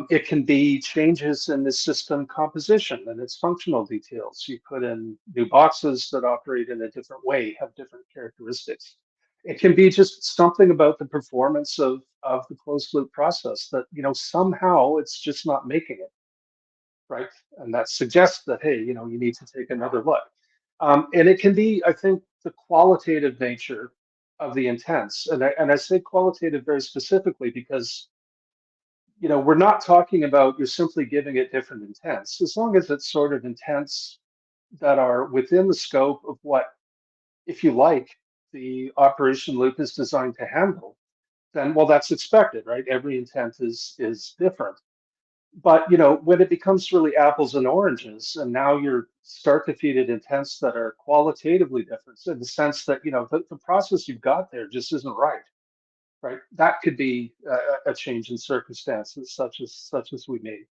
[SPEAKER 7] It can be changes in the system composition and its functional details. You put in new boxes that operate in a different way, have different characteristics. It can be just something about the performance of the closed loop process that, you know, somehow it's just not making it, right? And that suggests that, hey, you know, you need to take another look. And it can be, I think, the qualitative nature of the intents. And I say qualitative very specifically because, you know, we're not talking about you're simply giving it different intents. As long as it's sort of intents that are within the scope of what, if you like, the operation loop is designed to handle, then, well, that's expected, right? Every intent is different. But you know, when it becomes really apples and oranges, and now you're start to feed it intents that are qualitatively different, so in the sense that, you know, the process you've got there just isn't right, right? That could be a change in circumstances such as we made.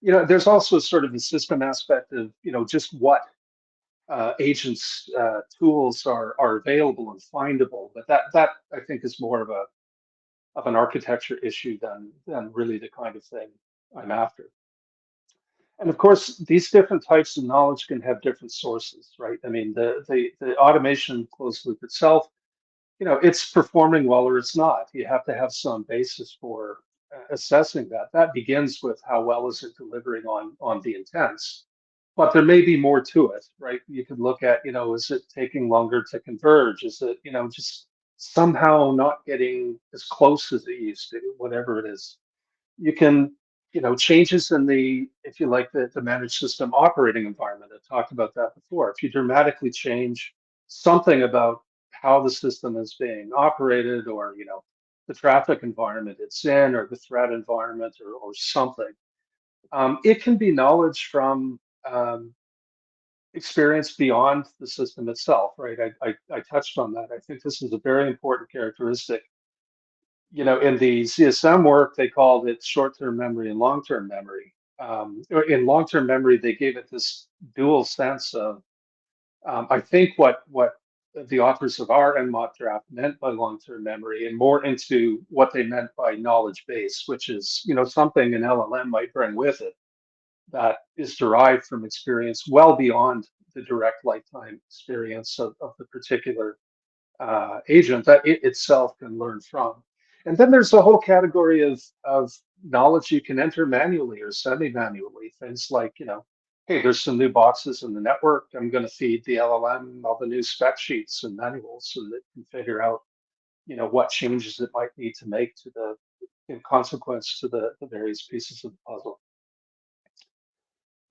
[SPEAKER 7] You know, there's also sort of the system aspect of, you know, just what agents tools are available and findable, but that I think is more of an architecture issue than really the kind of thing I'm after. And of course, these different types of knowledge can have different sources, right? I mean, the automation closed loop itself, you know, it's performing well or it's not. You have to have some basis for assessing that. That begins with how well is it delivering on the intents. But there may be more to it, right? You could look at, you know, is it taking longer to converge? Is it, you know, just somehow not getting as close as it used to, whatever it is. You can, you know, changes in the, if you like, the managed system operating environment. I talked about that before. If you dramatically change something about how the system is being operated, or, you know, the traffic environment it's in, or the threat environment, or something, it can be knowledge from experience beyond the system itself, right? I touched on that. I think this is a very important characteristic. You know, in the CSM work, they called it short-term memory and long-term memory. In long-term memory, they gave it this dual sense of, I think what the authors of our NMOT draft meant by long-term memory, and more into what they meant by knowledge base, which is, you know, something an LLM might bring with it that is derived from experience well beyond the direct lifetime experience of the particular agent that it itself can learn from. And then there's a whole category of knowledge you can enter manually or semi-manually. Things like, you know, hey, there's some new boxes in the network. I'm going to feed the LLM all the new spec sheets and manuals so that it can figure out, you know, what changes it might need to make to the, in consequence to the various pieces of the puzzle.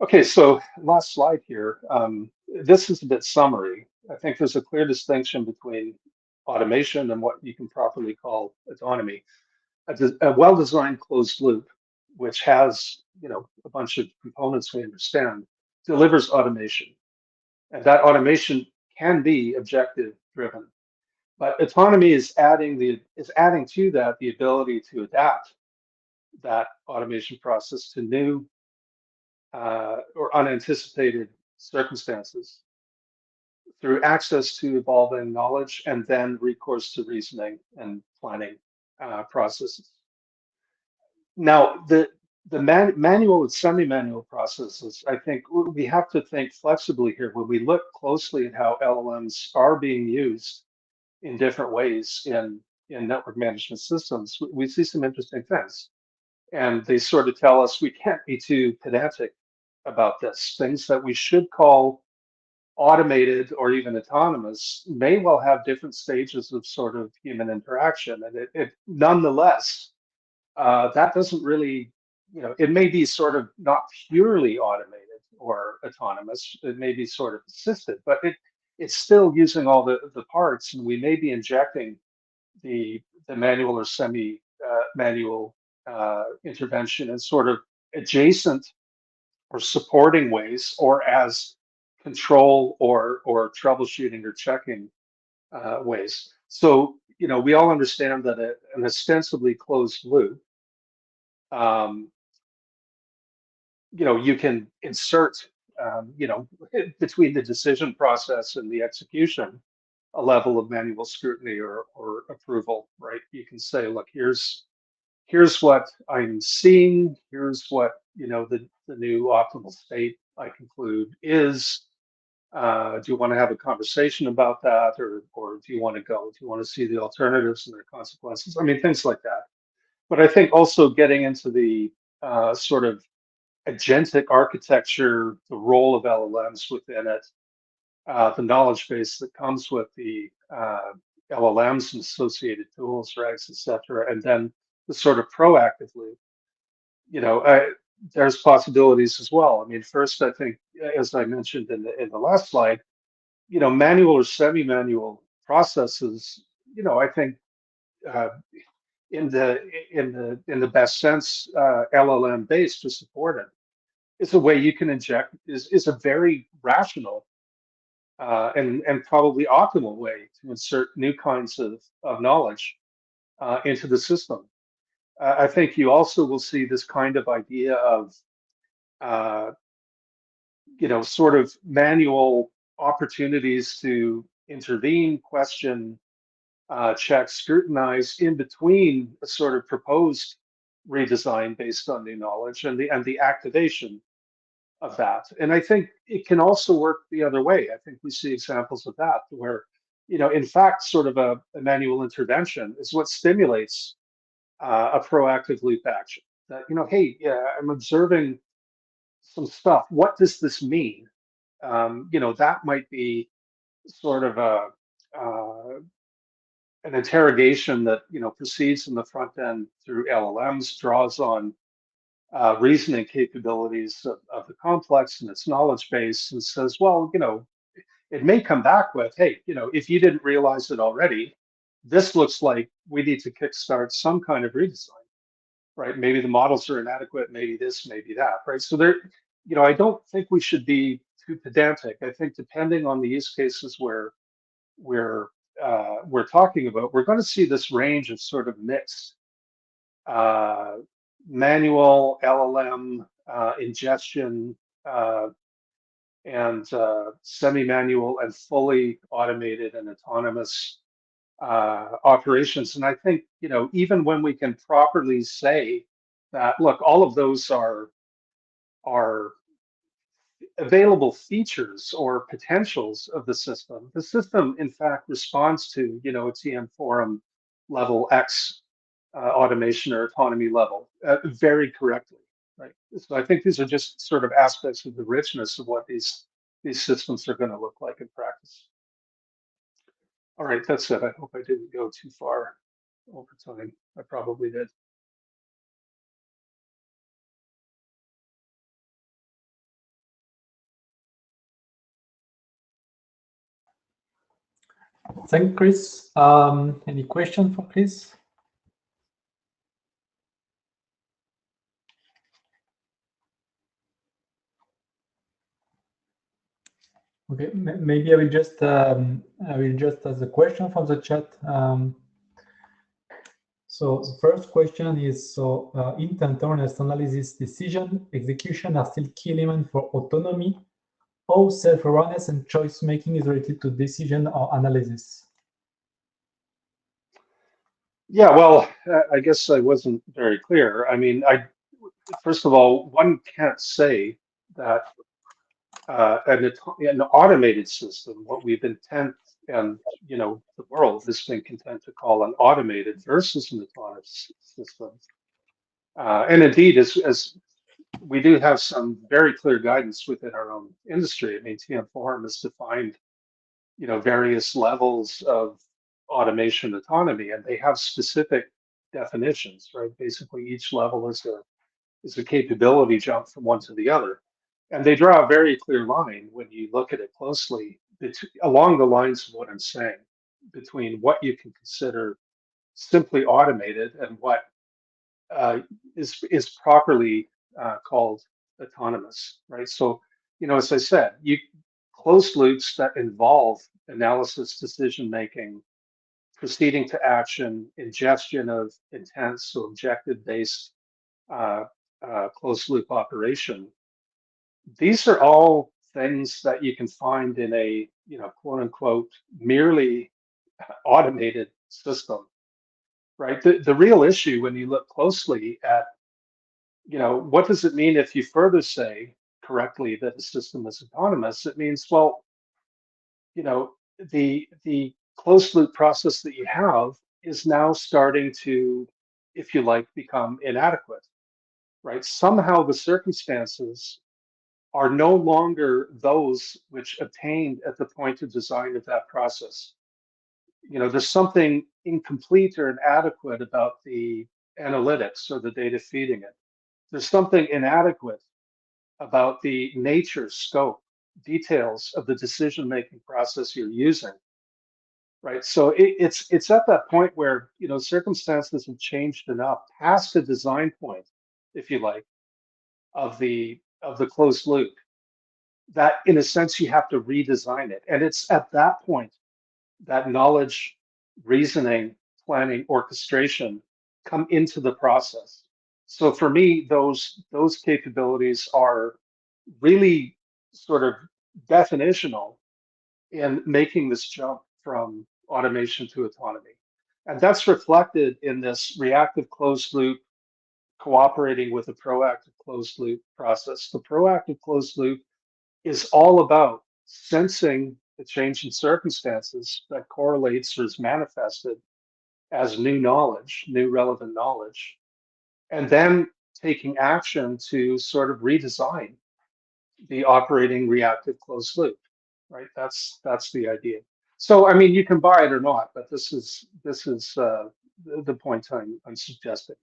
[SPEAKER 7] Okay, so last slide here. This is a bit summary. I think there's a clear distinction between automation and what you can properly call autonomy. A well-designed closed loop, which has, you know, a bunch of components we understand, delivers automation, and that automation can be objective driven. But autonomy is adding to that the ability to adapt that automation process to new or unanticipated circumstances through access to evolving knowledge and then recourse to reasoning and planning processes. Now, the manual and semi-manual processes, I think we have to think flexibly here when we look closely at how LLMs are being used in different ways in network management systems. We see some interesting things. And they sort of tell us we can't be too pedantic about this. Things that we should call automated or even autonomous may well have different stages of sort of human interaction. And it nonetheless, that doesn't really, it may be sort of not purely automated or autonomous. It may be sort of assisted, but it's still using all the parts, and we may be injecting the manual or semi-manual intervention in sort of adjacent or supporting ways, or as control or troubleshooting or checking ways. So, we all understand that an ostensibly closed loop, you can insert, between the decision process and the execution, a level of manual scrutiny or approval, right? You can say, look, here's what I'm seeing. Here's what, the new optimal state I conclude is. Do you want to have a conversation about that, or do you want to go? Do you want to see the alternatives and their consequences? I mean, things like that. But I think also getting into the sort of agentic architecture, the role of LLMs within it, the knowledge base that comes with the LLMs and associated tools, regs, et cetera, and then the sort of proactively, there's possibilities as well. I mean, first, I think, as I mentioned in the last slide, manual or semi-manual processes, I think in the best sense, LLM based to support it is a way you can inject, is a very rational and probably optimal way to insert new kinds of knowledge into the system. I think you also will see this kind of idea of, sort of manual opportunities to intervene, question, check, scrutinize in between a sort of proposed redesign based on new knowledge and the activation of that. And I think it can also work the other way. I think we see examples of that where, in fact, sort of a manual intervention is what stimulates a proactive loop action. That, hey, yeah, I'm observing some stuff. What does this mean? That might be sort of an interrogation that proceeds in the front end through LLMs, draws on reasoning capabilities of the complex and its knowledge base, and says, well, it may come back with, hey, if you didn't realize it already, this looks like we need to kickstart some kind of redesign, right? Maybe the models are inadequate, maybe this, maybe that, right? So there, I don't think we should be too pedantic. I think depending on the use cases where we're talking about, we're going to see this range of sort of mixed manual, LLM, ingestion, and semi-manual and fully automated and autonomous operations. And I think, even when we can properly say that, look, all of those are available features or potentials of the system in fact responds to, a TM forum level X automation or autonomy level very correctly, right? So I think these are just sort of aspects of the richness of what these systems are going to look like in practice. All right, that's it. I hope I didn't go too far over time. I probably did.
[SPEAKER 1] Thank you, Chris. Any question for Chris? Okay, maybe I will just ask a question from the chat. So the first question is, so intent awareness, analysis, decision, execution are still key elements for autonomy. How self-awareness and choice making is related to decision or analysis?
[SPEAKER 7] Yeah, well, I guess I wasn't very clear. I mean, first of all, one can't say that an automated system, what we've intent and the world has been content to call an automated versus an autonomous system. And indeed, as we do have some very clear guidance within our own industry. I mean, TM Forum has defined various levels of automation autonomy, and they have specific definitions, right? Basically, each level is a capability jump from one to the other. And they draw a very clear line when you look at it closely along the lines of what I'm saying, between what you can consider simply automated and what is properly called autonomous, right? So, as I said, closed loops that involve analysis, decision making, proceeding to action, ingestion of intent, so objective-based closed loop operation. These are all things that you can find in a quote unquote merely automated system, right? The real issue when you look closely at what does it mean if you further say correctly that the system is autonomous? It means, well, the closed loop process that you have is now starting to, if you like, become inadequate, right? Somehow the circumstances are no longer those which obtained at the point of design of that process. There's something incomplete or inadequate about the analytics or the data feeding it. There's something inadequate about the nature, scope, details of the decision-making process you're using, right? So it's at that point where circumstances have changed enough past the design point, if you like, of the closed loop, that in a sense you have to redesign it. And it's at that point that knowledge, reasoning, planning, orchestration come into the process. So for me, those capabilities are really sort of definitional in making this jump from automation to autonomy. And that's reflected in this reactive closed loop cooperating with a proactive closed loop process. The proactive closed loop is all about sensing the change in circumstances that correlates or is manifested as new knowledge, new relevant knowledge, and then taking action to sort of redesign the operating reactive closed loop, right? That's the idea. So, I mean, you can buy it or not, but this is the point I'm suggesting.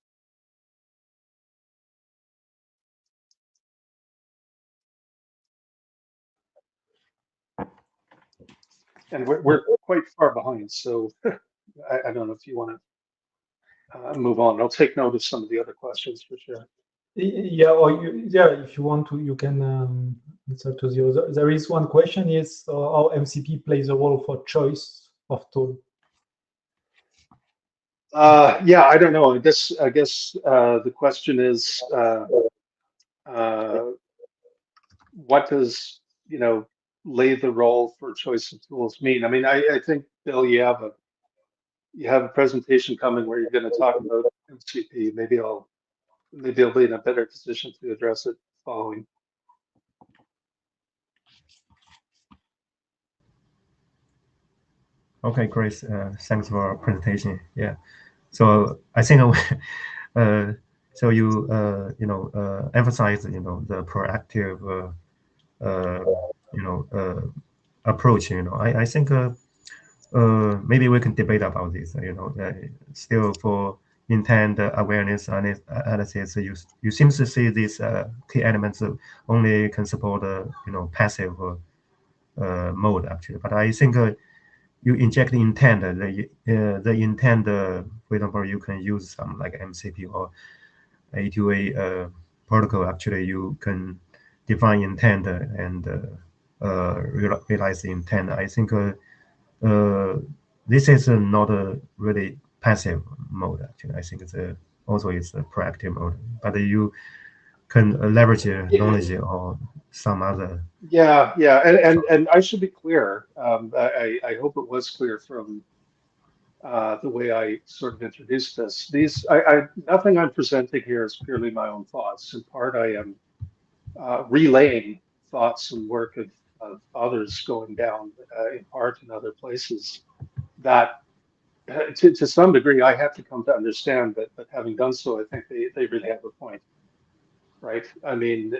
[SPEAKER 7] And we're quite far behind, so I don't know if you want to move on. I'll take note of some of the other questions for sure.
[SPEAKER 1] Yeah, or if you want to, you can answer to the other. There is one question: is how MCP plays a role for choice of tool?
[SPEAKER 7] Yeah, I don't know. I guess the question is, what does lay the role for choice of tools mean? I mean, I think, Bill, you have a presentation coming where you're going to talk about MCP. Maybe I'll be in a better position to address it following.
[SPEAKER 2] Okay, Grace, thanks for our presentation. Yeah, so I think so you emphasize the proactive approach. I think maybe we can debate about this. Still for intent awareness analysis, you seem to see these key elements only can support passive mode actually, but I think you inject the intent, the intent, for example, you can use some like MCP or A2A protocol. Actually, you can define intent and realize the intent. I think this is not a really passive mode. Actually, I think it's also it's a proactive mode. But you can leverage your knowledge or some other.
[SPEAKER 7] Yeah, and I should be clear. I hope it was clear from the way I sort of introduced this. Nothing I'm presenting here is purely my own thoughts. In part, I am relaying thoughts and work of others going down in part in other places that to some degree I have to come to understand, but having done so, I think they really have a point, right? I mean,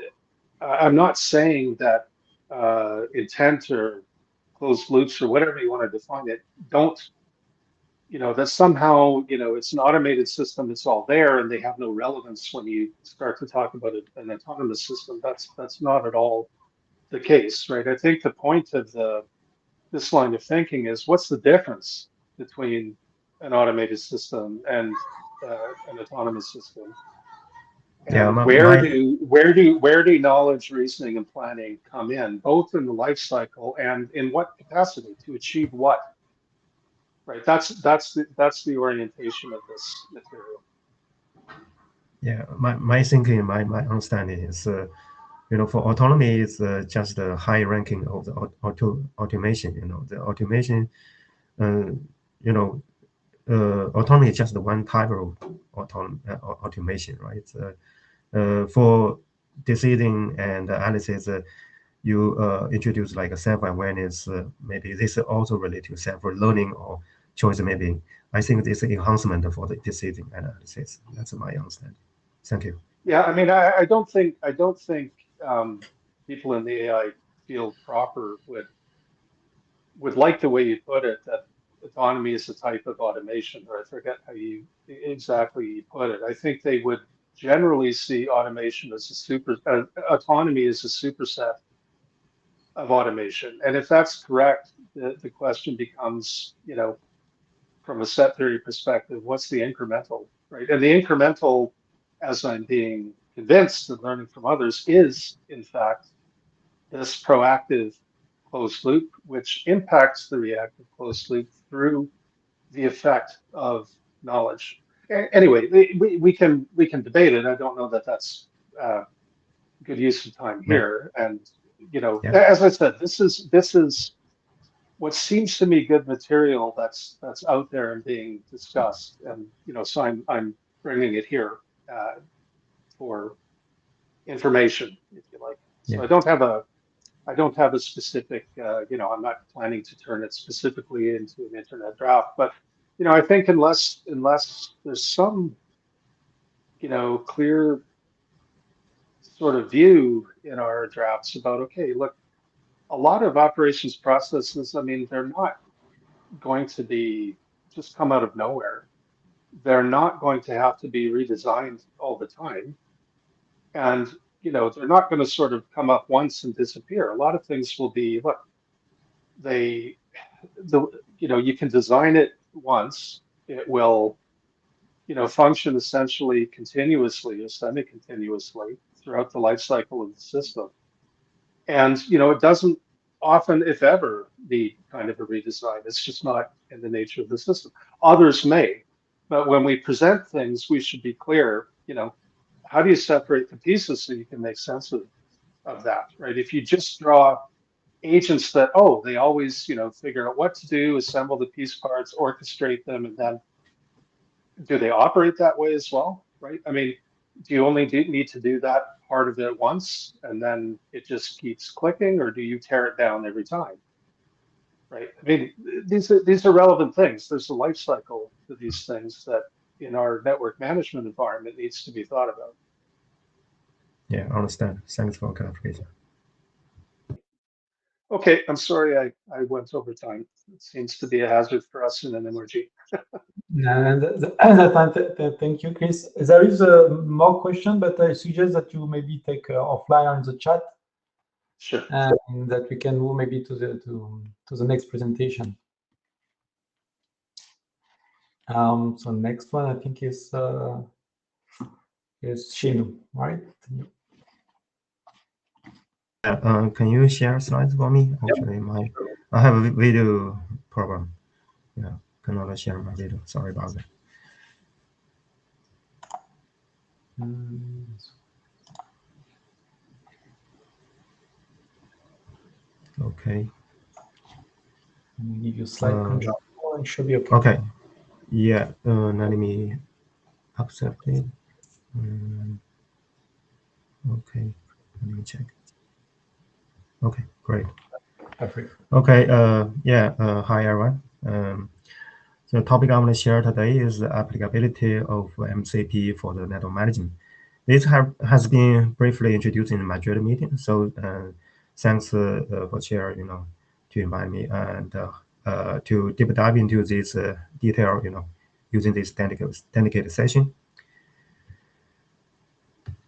[SPEAKER 7] I'm not saying that intent or closed loops or whatever you want to define it don't, that somehow, it's an automated system, it's all there, and they have no relevance when you start to talk about an autonomous system. That's not at all the case, right? I think the point of this line of thinking is what's the difference between an automated system and an autonomous system? And
[SPEAKER 2] Yeah,
[SPEAKER 7] where do knowledge, reasoning, and planning come in, both in the life cycle and in what capacity to achieve what? Right. That's the orientation of this material.
[SPEAKER 2] Yeah, my thinking, my understanding is, for autonomy, it's just the high ranking of the automation. The automation, autonomy is just one type of automation, right? For decision and analysis, you introduce like a self-awareness. Maybe this is also related to self-learning or choice making. I think this is enhancement for the decision analysis. That's my understanding. Thank you.
[SPEAKER 7] Yeah, I mean, I don't think people in the AI field proper would like the way you put it, that autonomy is a type of automation, or I forget how you exactly put it. I think they would generally see automation as autonomy as a superset of automation. And if that's correct, the question becomes, from a set theory perspective, what's the incremental, right? And the incremental, as I'm being convinced and learning from others, is in fact this proactive closed loop, which impacts the reactive closed loop through the effect of knowledge. Anyway, we can debate it. I don't know that that's good use of time here. And as I said, this is what seems to me good material that's out there and being discussed. And so I'm bringing it here for information, if you like. So I don't have a specific, I'm not planning to turn it specifically into an internet draft, but, I think unless there's some, clear sort of view in our drafts about, okay, look, a lot of operations processes, I mean, they're not going to be just come out of nowhere. They're not going to have to be redesigned all the time. And they're not going to sort of come up once and disappear. A lot of things will be, look, you can design it once, it will, function essentially continuously or semi-continuously throughout the life cycle of the system. And, it doesn't often, if ever, need kind of a redesign. It's just not in the nature of the system. Others may, but when we present things, we should be clear, how do you separate the pieces so you can make sense of that, right? If you just draw agents that, they always, figure out what to do, assemble the piece parts, orchestrate them, and then do they operate that way as well, right? I mean, do you only need to do that part of it once and then it just keeps clicking, or do you tear it down every time, right? I mean, these are relevant things. There's a life cycle to these things that in our network management environment needs to be thought about.
[SPEAKER 2] Yeah, I understand. Thanks for clarification.
[SPEAKER 7] Okay, I'm sorry I went over time. It seems to be a hazard for us in NMRG.
[SPEAKER 1] Thank you, Chris. There is more question, but I suggest that you maybe take offline on the chat.
[SPEAKER 7] Sure.
[SPEAKER 1] And that we can move maybe to the next presentation. So next one I think is Shinu, right?
[SPEAKER 2] Can you share slides for me? Actually, I have a video problem. Yeah, cannot share my video. Sorry about that. Okay.
[SPEAKER 1] Let me give you slide control. It should be okay.
[SPEAKER 2] Okay. Yeah. Let me accept it. Okay. Let me check. Okay. Great.
[SPEAKER 1] Perfect.
[SPEAKER 2] Okay. Yeah. Hi everyone. The topic I'm going to share today is the applicability of MCP for the network management. This has been briefly introduced in the Madrid meeting. So thanks for chair, to invite me and to deep dive into this detail, using this dedicated session.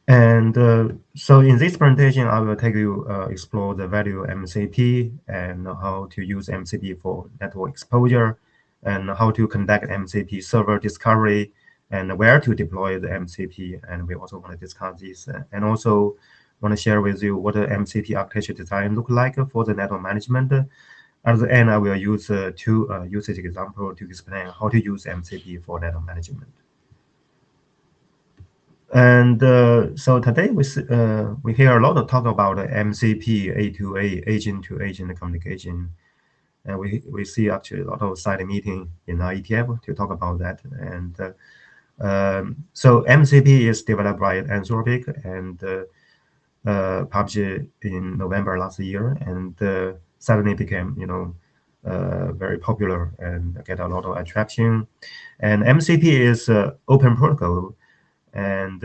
[SPEAKER 2] And so in this presentation, I will take you explore the value of MCP and how to use MCP for network exposure, and how to conduct MCP server discovery, and where to deploy the MCP. And we also want to discuss this, and also want to share with you what the MCP architecture design look like for the network management. At the end, I will use two usage examples to explain how to use MCP for network management. And so today we hear a lot of talk about MCP A2A, agent-to-agent communication. And we see actually a lot of side meeting in IETF to talk about that. And so MCP is developed by Anthropic and published in November last year, and suddenly became very popular and get a lot of attraction. And MCP is open protocol, and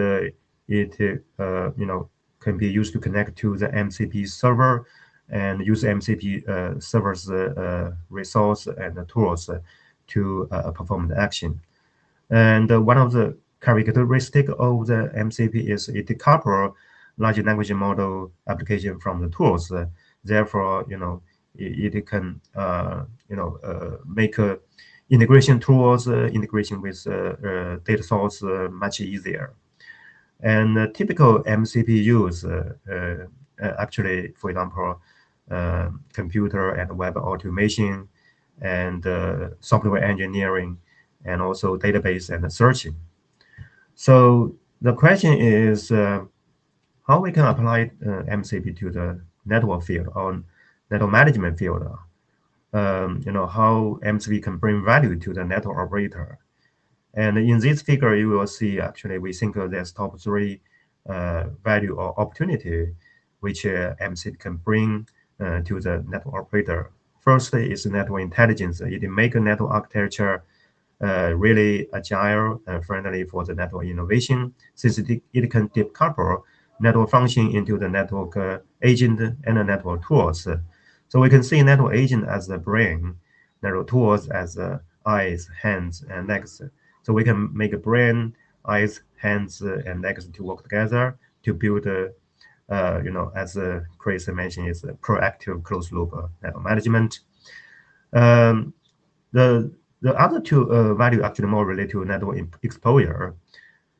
[SPEAKER 2] it can be used to connect to the MCP server and use MCP server's resource and tools to perform the action. And one of the characteristics of the MCP is it decouples large language model application from the tools. Therefore, it can make integration tools, integration with data source much easier. And typical MCP use actually, for example, computer and web automation, and software engineering, and also database and searching. So the question is how we can apply MCP to the network field or network management field. How MCP can bring value to the network operator. And in this figure, you will see actually we think there's top three value or opportunity which MCP can bring to the network operator. First is network intelligence. It make a network architecture really agile and friendly for the network innovation, since it can decouple network function into the network agent and the network tools. So we can see network agent as the brain, network tools as the eyes, hands, and legs. So we can make a brain, eyes, hands, and legs to work together to build, as Chris mentioned, is a proactive closed loop network management. The other two value actually more related to network exposure.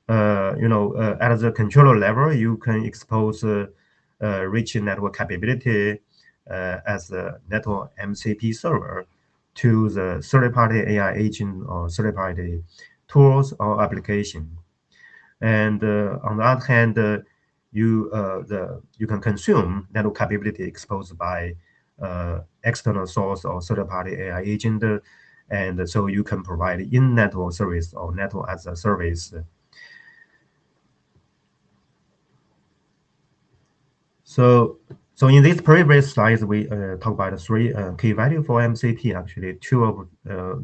[SPEAKER 2] At the controller level, you can expose rich network capability as a network MCP server to the third-party AI agent or third-party tools or application. And on the other hand, you can consume network capability exposed by external source or third-party AI agent, and so you can provide in-network service or network as a service. So in these previous slides, we talk about the three key value for MCP. Actually, two of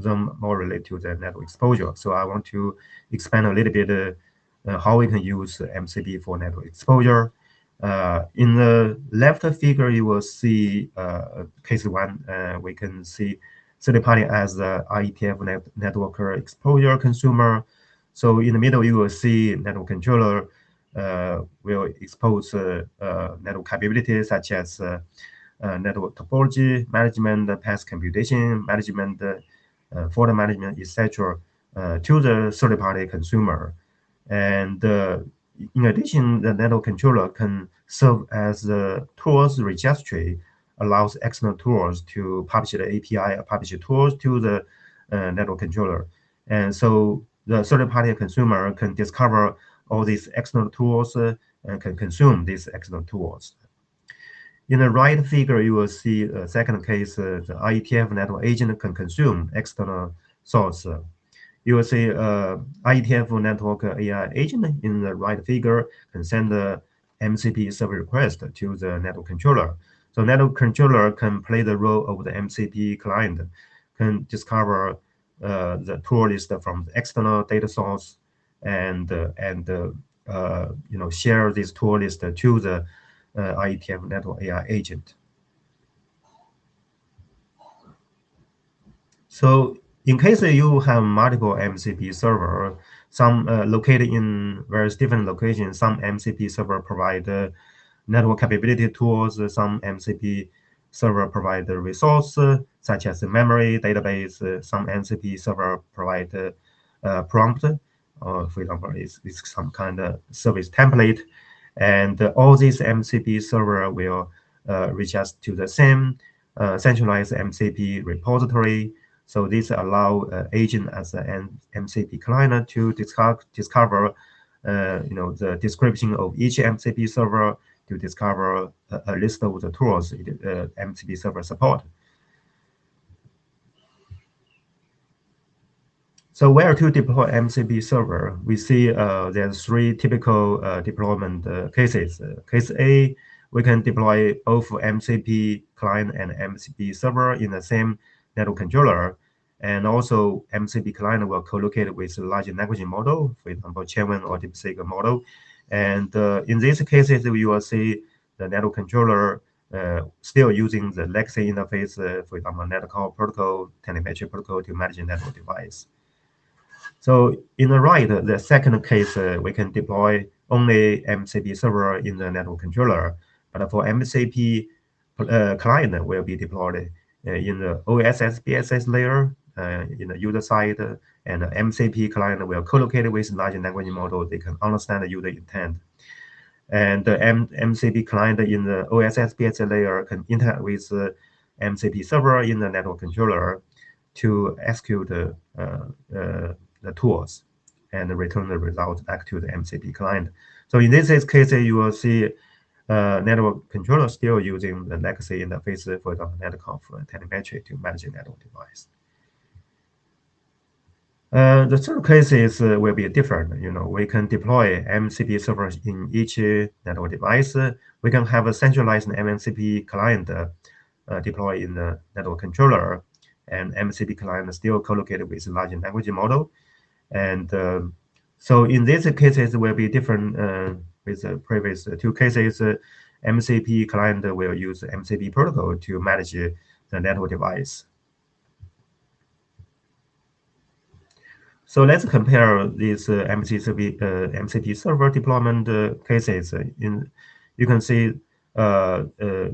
[SPEAKER 2] them more related to the network exposure. So I want to expand a little bit how we can use MCP for network exposure. In the left figure, you will see case one. We can see third party as the IETF network exposure consumer. So in the middle, you will see network controller will expose network capabilities such as network topology management, path computation management, fault management, etc., to the third-party consumer. And in addition, the network controller can serve as the tools registry, allows external tools to publish the API or publish tools to the network controller. And so the third-party consumer can discover all these external tools and can consume these external tools. In the right figure, you will see a second case, the IETF network agent can consume external source. You will see IETF network AI agent in the right figure can send the MCP server request to the network controller. So network controller can play the role of the MCP client, can discover the tool list from the external data source and share this tool list to the IETF network AI agent. So in case you have multiple MCP server, some located in various different locations, some MCP server provide network capability tools, some MCP server provide the resource such as memory, database, some MCP server provide prompt, or for example, is some kind of service template. And all these MCP server will reach us to the same centralized MCP repository. So this allow agent as an MCP client to discover the description of each MCP server, to discover a list of the tools MCP server support. So where to deploy MCP server? We see there's three typical deployment cases. Case A, we can deploy both MCP client and MCP server in the same network controller. And also MCP client will co-locate with a large language model, for example, Chairman or DeepSeek model. And in these cases, you will see the network controller still using the legacy interface, for example, network protocol, telemetry protocol to manage network device. So in the right, the second case, we can deploy only MCP server in the network controller, but for MCP client will be deployed in the OSS BSS layer in the user side, and the MCP client will co-locate with large language model. They can understand the user intent. And the MCP client in the OSS BSS layer can interact with the MCP server in the network controller to execute the tools and return the result back to the MCP client. So in this case, you will see network controller still using the legacy interface, for example, network telemetry to manage a network device. The third case is will be different. We can deploy MCP servers in each network device. We can have a centralized MCP client deploy in the network controller, and MCP client still co-located with large language model. And so in these cases will be different with the previous two cases. MCP client will use MCP protocol to manage the network device. So let's compare these MCP server deployment cases. You can see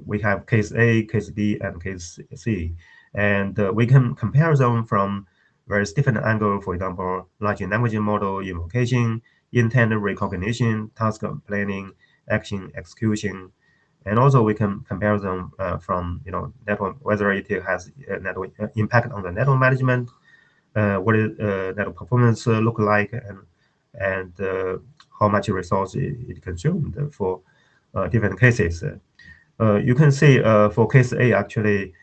[SPEAKER 2] we have case A, case B, and case C, and we can compare them from various different angles. For example, large language model invocation, intent recognition, task planning, action execution, and also we can compare them from network, whether it has network impact on the network management. What is network performance look like, and how much resource it consumed for different cases. You can see for case A, actually,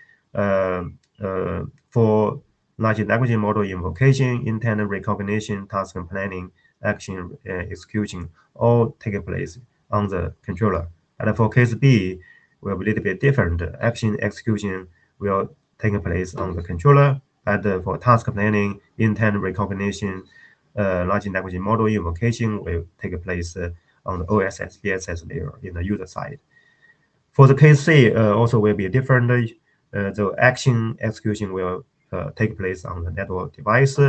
[SPEAKER 2] for large language model invocation, intent recognition, task planning, action execution, all take place on the controller. And for case B, will be a little bit different. Action execution will take place on the controller. And for task planning, intent recognition, large language model invocation will take place on the OSS BSS layer in the user side. For the case C, also will be different. The action execution will take place on the network device.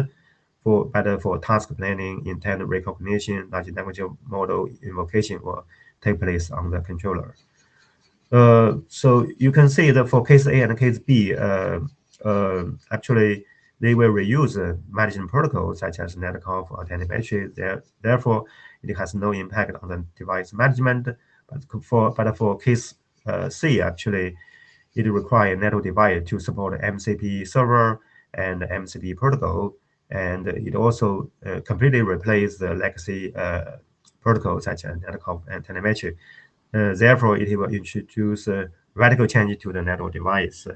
[SPEAKER 2] For task planning, intent recognition, large language model invocation will take place on the controller. So you can see that for case A and case B, actually they will reuse management protocols such as netconf or telemetry. Therefore, it has no impact on the device management. But for case C, actually, it requires network device to support MCP server and MCP protocol, and it also completely replaces the legacy protocols such as netconf and telemetry. Therefore, it will introduce radical change to the network device.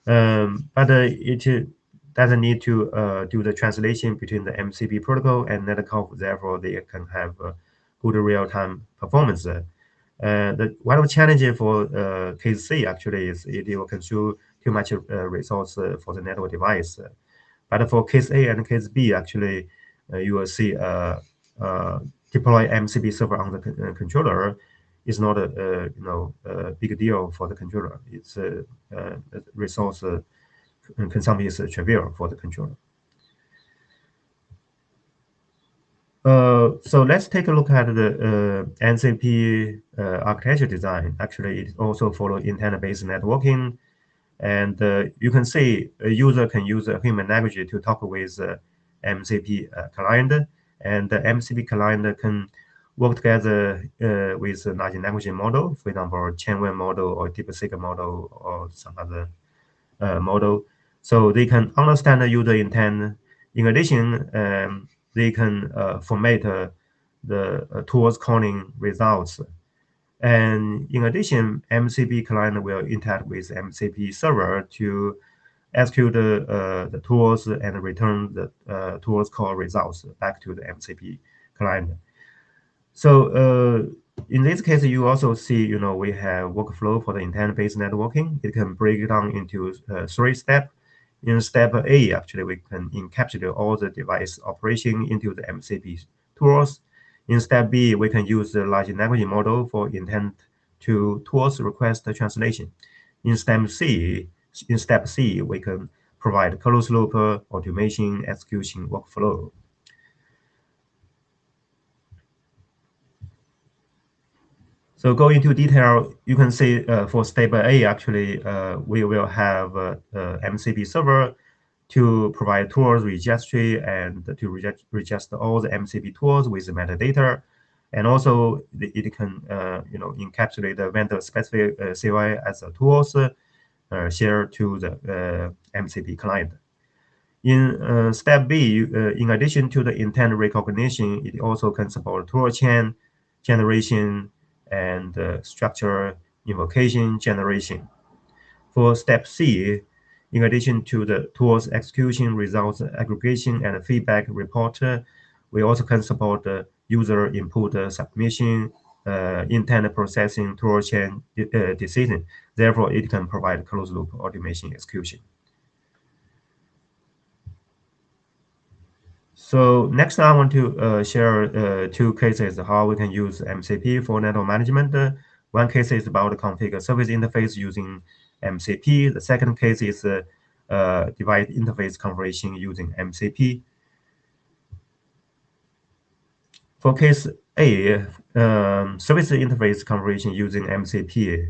[SPEAKER 2] But it doesn't need to do the translation between the MCP protocol and netconf. Therefore, they can have good real-time performance. One of the challenges for case C actually is it will consume too much resource for the network device. But for case A and case B, actually, you will see deploy MCP server on the controller is not a big deal for the controller. It's resource consumption is trivial for the controller. So let's take a look at the NCP architecture design. Actually, it also follows intent-based networking. And you can see a user can use a human language to talk with MCP client. And the MCP client can work together with a large language model, for example, Chain-1 model or DeepSeek model or some other model. So they can understand the user intent. In addition, they can format the tools calling results. And in addition, MCP client will interact with MCP server to execute the tools and return the tools call results back to the MCP client. So in this case, you also see, we have workflow for the intent-based networking. It can break it down into 3 steps. In step A, actually, we can encapsulate all the device operation into the MCP tools. In step B, we can use the large language model for intent to tools request translation. In step C, we can provide closed loop automation execution workflow. So go into detail, you can see for step A, actually, we will have MCP server to provide tools registry and to register all the MCP tools with the metadata. And also it can encapsulate the vendor specific COI as a tools shared to the MCP client. In step B, in addition to the intent recognition, it also can support tool chain generation and structure invocation generation. For step C, in addition to the tools execution, results aggregation, and feedback report, we also can support the user input submission, intent processing, tool chain decision. Therefore, it can provide closed loop automation execution. So next, I want to share 2 cases how we can use MCP for network management. One case is about configure service interface using MCP. The second case is device interface configuration using MCP. For case A, service interface configuration using MCP,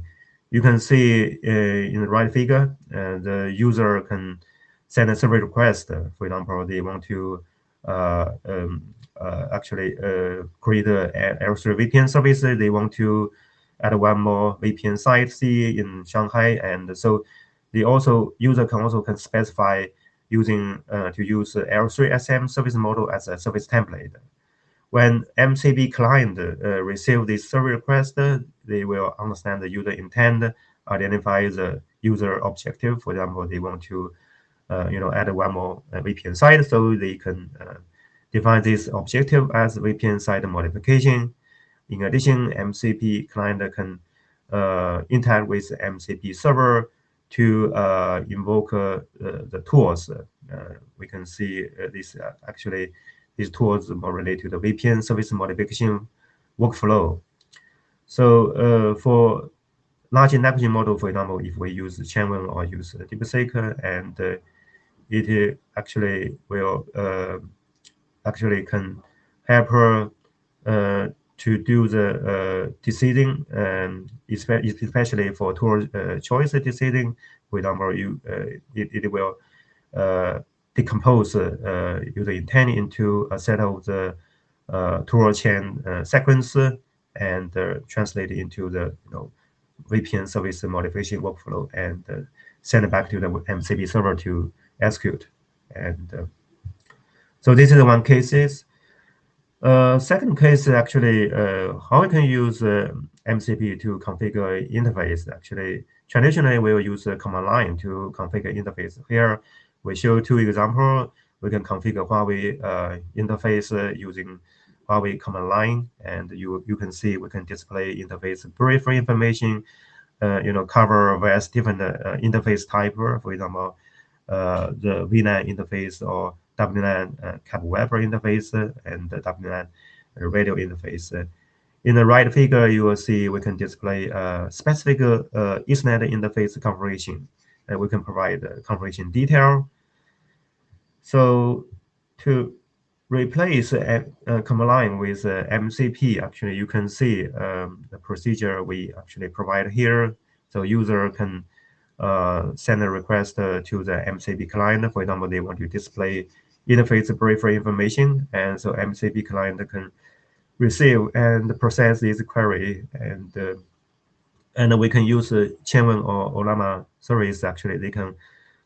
[SPEAKER 2] you can see in the right figure, the user can send a service request. For example, they want to actually create a L3 VPN service. They want to add one more VPN site C in Shanghai, and so user can specify using to use L3 SM service model as a service template. When MCP client receive this service request, they will understand the user intent, identify the user objective. For example, they want to add one more VPN site, so they can define this objective as VPN site modification. In addition, MCP client can interact with MCP server to invoke the tools. We can see this actually these tools more related to the VPN service modification workflow. So for large language model, for example, if we use Chain-1 or use DeepSeek, and it actually will actually can help her to do the decision, especially for tool choice decision. For example, it will decompose user intent into a set of the tool chain sequence and translate it into the VPN service modification workflow and send it back to the MCP server to execute. And so this is one cases. Second case actually how we can use MCP to configure interface. Actually, traditionally we will use a command line to configure interface. Here we show two examples. We can configure Huawei interface using Huawei command line, and you can see we can display interface brief information. Cover various different interface type. For example, the VLAN interface or WLAN cap web interface and the WLAN radio interface. In the right figure, you will see we can display specific Ethernet interface configuration, and we can provide configuration detail. So to replace command line with MCP, actually you can see the procedure we actually provide here. So user can send a request to the MCP client. For example, they want to display interface brief information, and so MCP client can receive and process this query, and we can use Chainone or Llama service. Actually, they can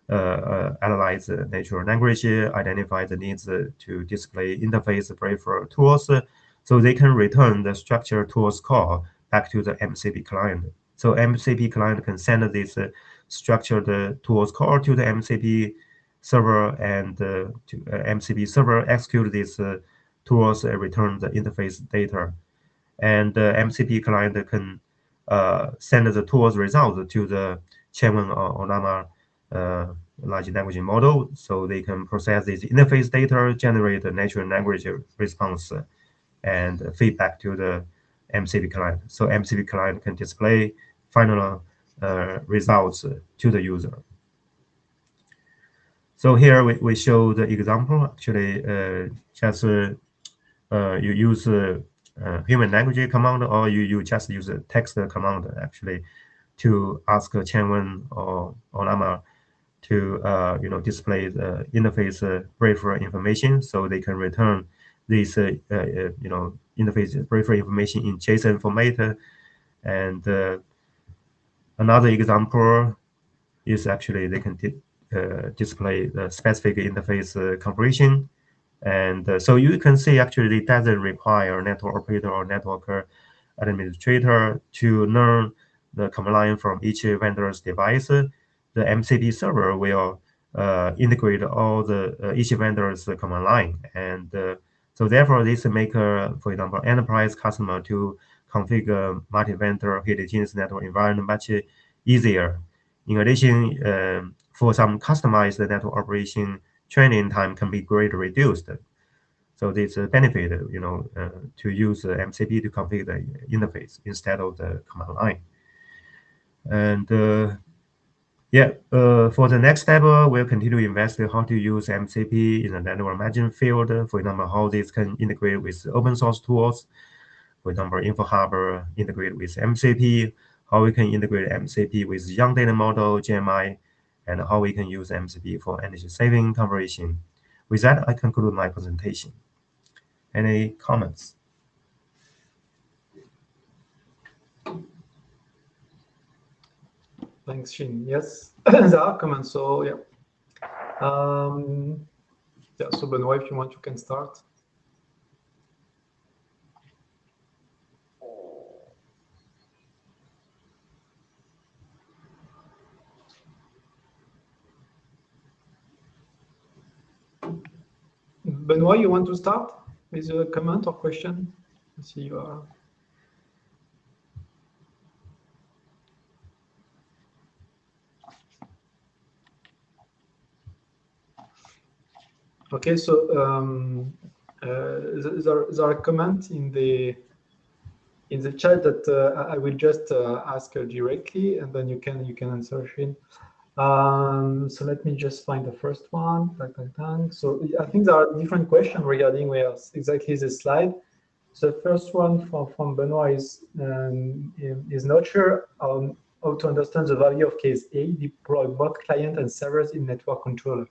[SPEAKER 2] analyze natural language, identify the needs to display interface brief tools, so they can return the structured tools call back to the MCP client. So MCP client can send this structured tools call to the MCP server, and to MCP server execute these tools and return the interface data. And MCP client can send the tools results to the Chainone or Llama large language model, so they can process this interface data, generate a natural language response, and feedback to the MCP client. So MCP client can display final results to the user. So here we show the example. Actually, just you use human language command, or you just use a text command actually to ask Chainone or Llama to display the interface brief information, so they can return this interface brief information in JSON format. And another example is actually they can display the specific interface configuration. And so you can see actually it doesn't require network operator or network administrator to learn the command line from each vendor's device. The MCP server will integrate all the each vendor's command line, and so therefore this make for example enterprise customer to configure multi-vendor heterogeneous network environment much easier. In addition, for some customized network operation, training time can be greatly reduced. So this benefit, to use MCP to configure the interface instead of the command line. And for the next step, we'll continue to investigate how to use MCP in the network management field. For example, how this can integrate with open source tools. For example, InfoHarbor integrate with MCP, how we can integrate MCP with Young Data Model, GMI, and how we can use MCP for energy saving configuration. With that, I conclude my presentation. Any comments?
[SPEAKER 1] Thanks, Shin. Yes, there are comments. So yeah, So Benoit, if you want, you can start. Benoit, you want to start with a comment or question? I see you are. Okay, so there's a comment in the chat that I will just ask directly, and then you can answer, Shin. So let me just find the first one. So I think there are different questions regarding where exactly this slide. So the first one from Benoit is not sure on how to understand the value of case A, deploy both client and servers in network controller.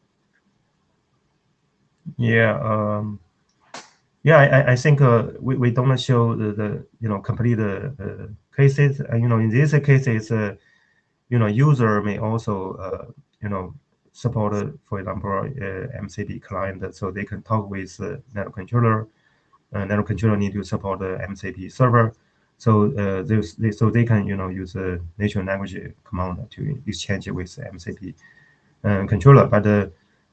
[SPEAKER 2] Yeah. Yeah, I think we don't show the complete cases. In these cases, user may also support, for example, MCP client, so they can talk with network controller. Network controller need to support the MCP server, so they can use a natural language command to exchange with MCP controller. But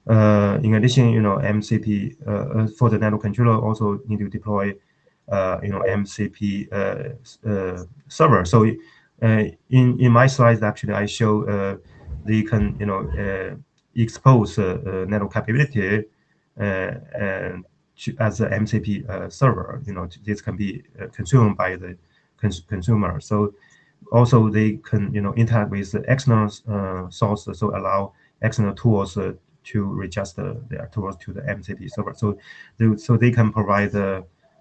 [SPEAKER 2] in addition, MCP for the network controller also need to deploy MCP server. So in my slides, actually, I show they can expose network capability and as a MCP server. This can be consumed by the consumer. So also they can interact with the external source, so allow external tools to readjust their tools to the MCP server. So they can provide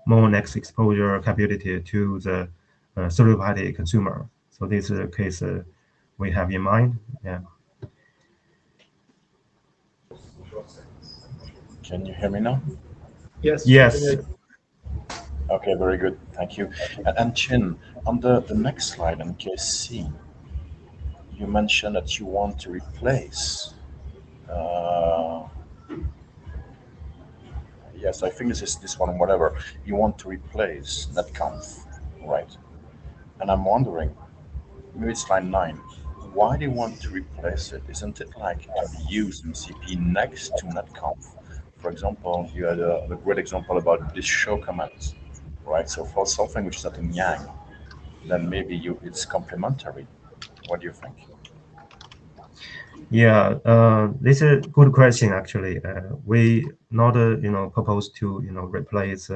[SPEAKER 2] more next exposure capability to the third-party consumer. So this is a case we have in mind. Yeah.
[SPEAKER 8] Can you hear me now?
[SPEAKER 1] Yes.
[SPEAKER 2] Yes.
[SPEAKER 8] Okay, very good. Thank you. And Chin, on the next slide in case C, you mentioned that you want to replace. Yes, I think this is this one, whatever. You want to replace netconf, right? And I'm wondering, maybe it's line 9. Why do you want to replace it? Isn't it like to be used in CP next to netconf? For example, you had a great example about this show command, right? So for something which is not in Yang, then maybe it's complementary. What do you think?
[SPEAKER 2] Yeah, this is a good question. Actually, we not propose to replace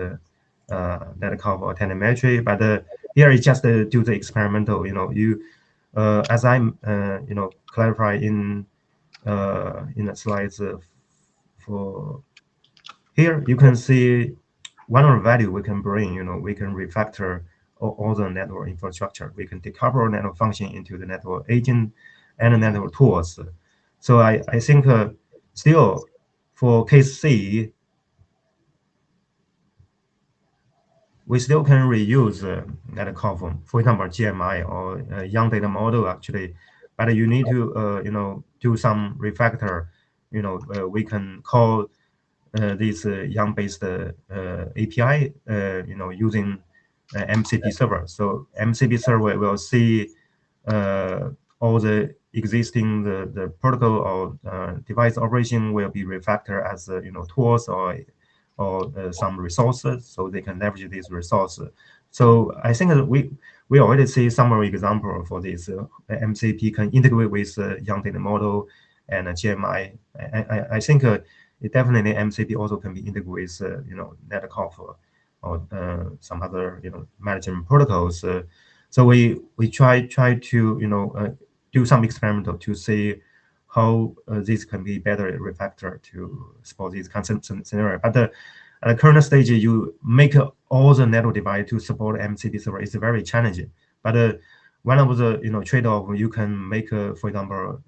[SPEAKER 2] netconf or telemetry, but here is just do the experimental. As I'm clarify in the slides for here, you can see one of the value we can bring. We can refactor all the network infrastructure. We can decouple network function into the network agent and the network tools. So I think still for case C, we still can reuse netconf, for example, GMI or young data model actually, but you need to do some refactor. We can call this YARN-based API, using MCP server. So MCP server will see all the existing the protocol or device operation will be refactored as tools or some resources, so they can leverage these resources. So I think that we already see some example for this. MCP can integrate with young data model and GMI. I think it definitely MCP also can be integrated with netconf or some other management protocols. So we try to do some experimental to see how this can be better refactored to support this concept scenario. But at the current stage, you make all the network device to support MCP server is very challenging. But one of the trade-off, you can make for example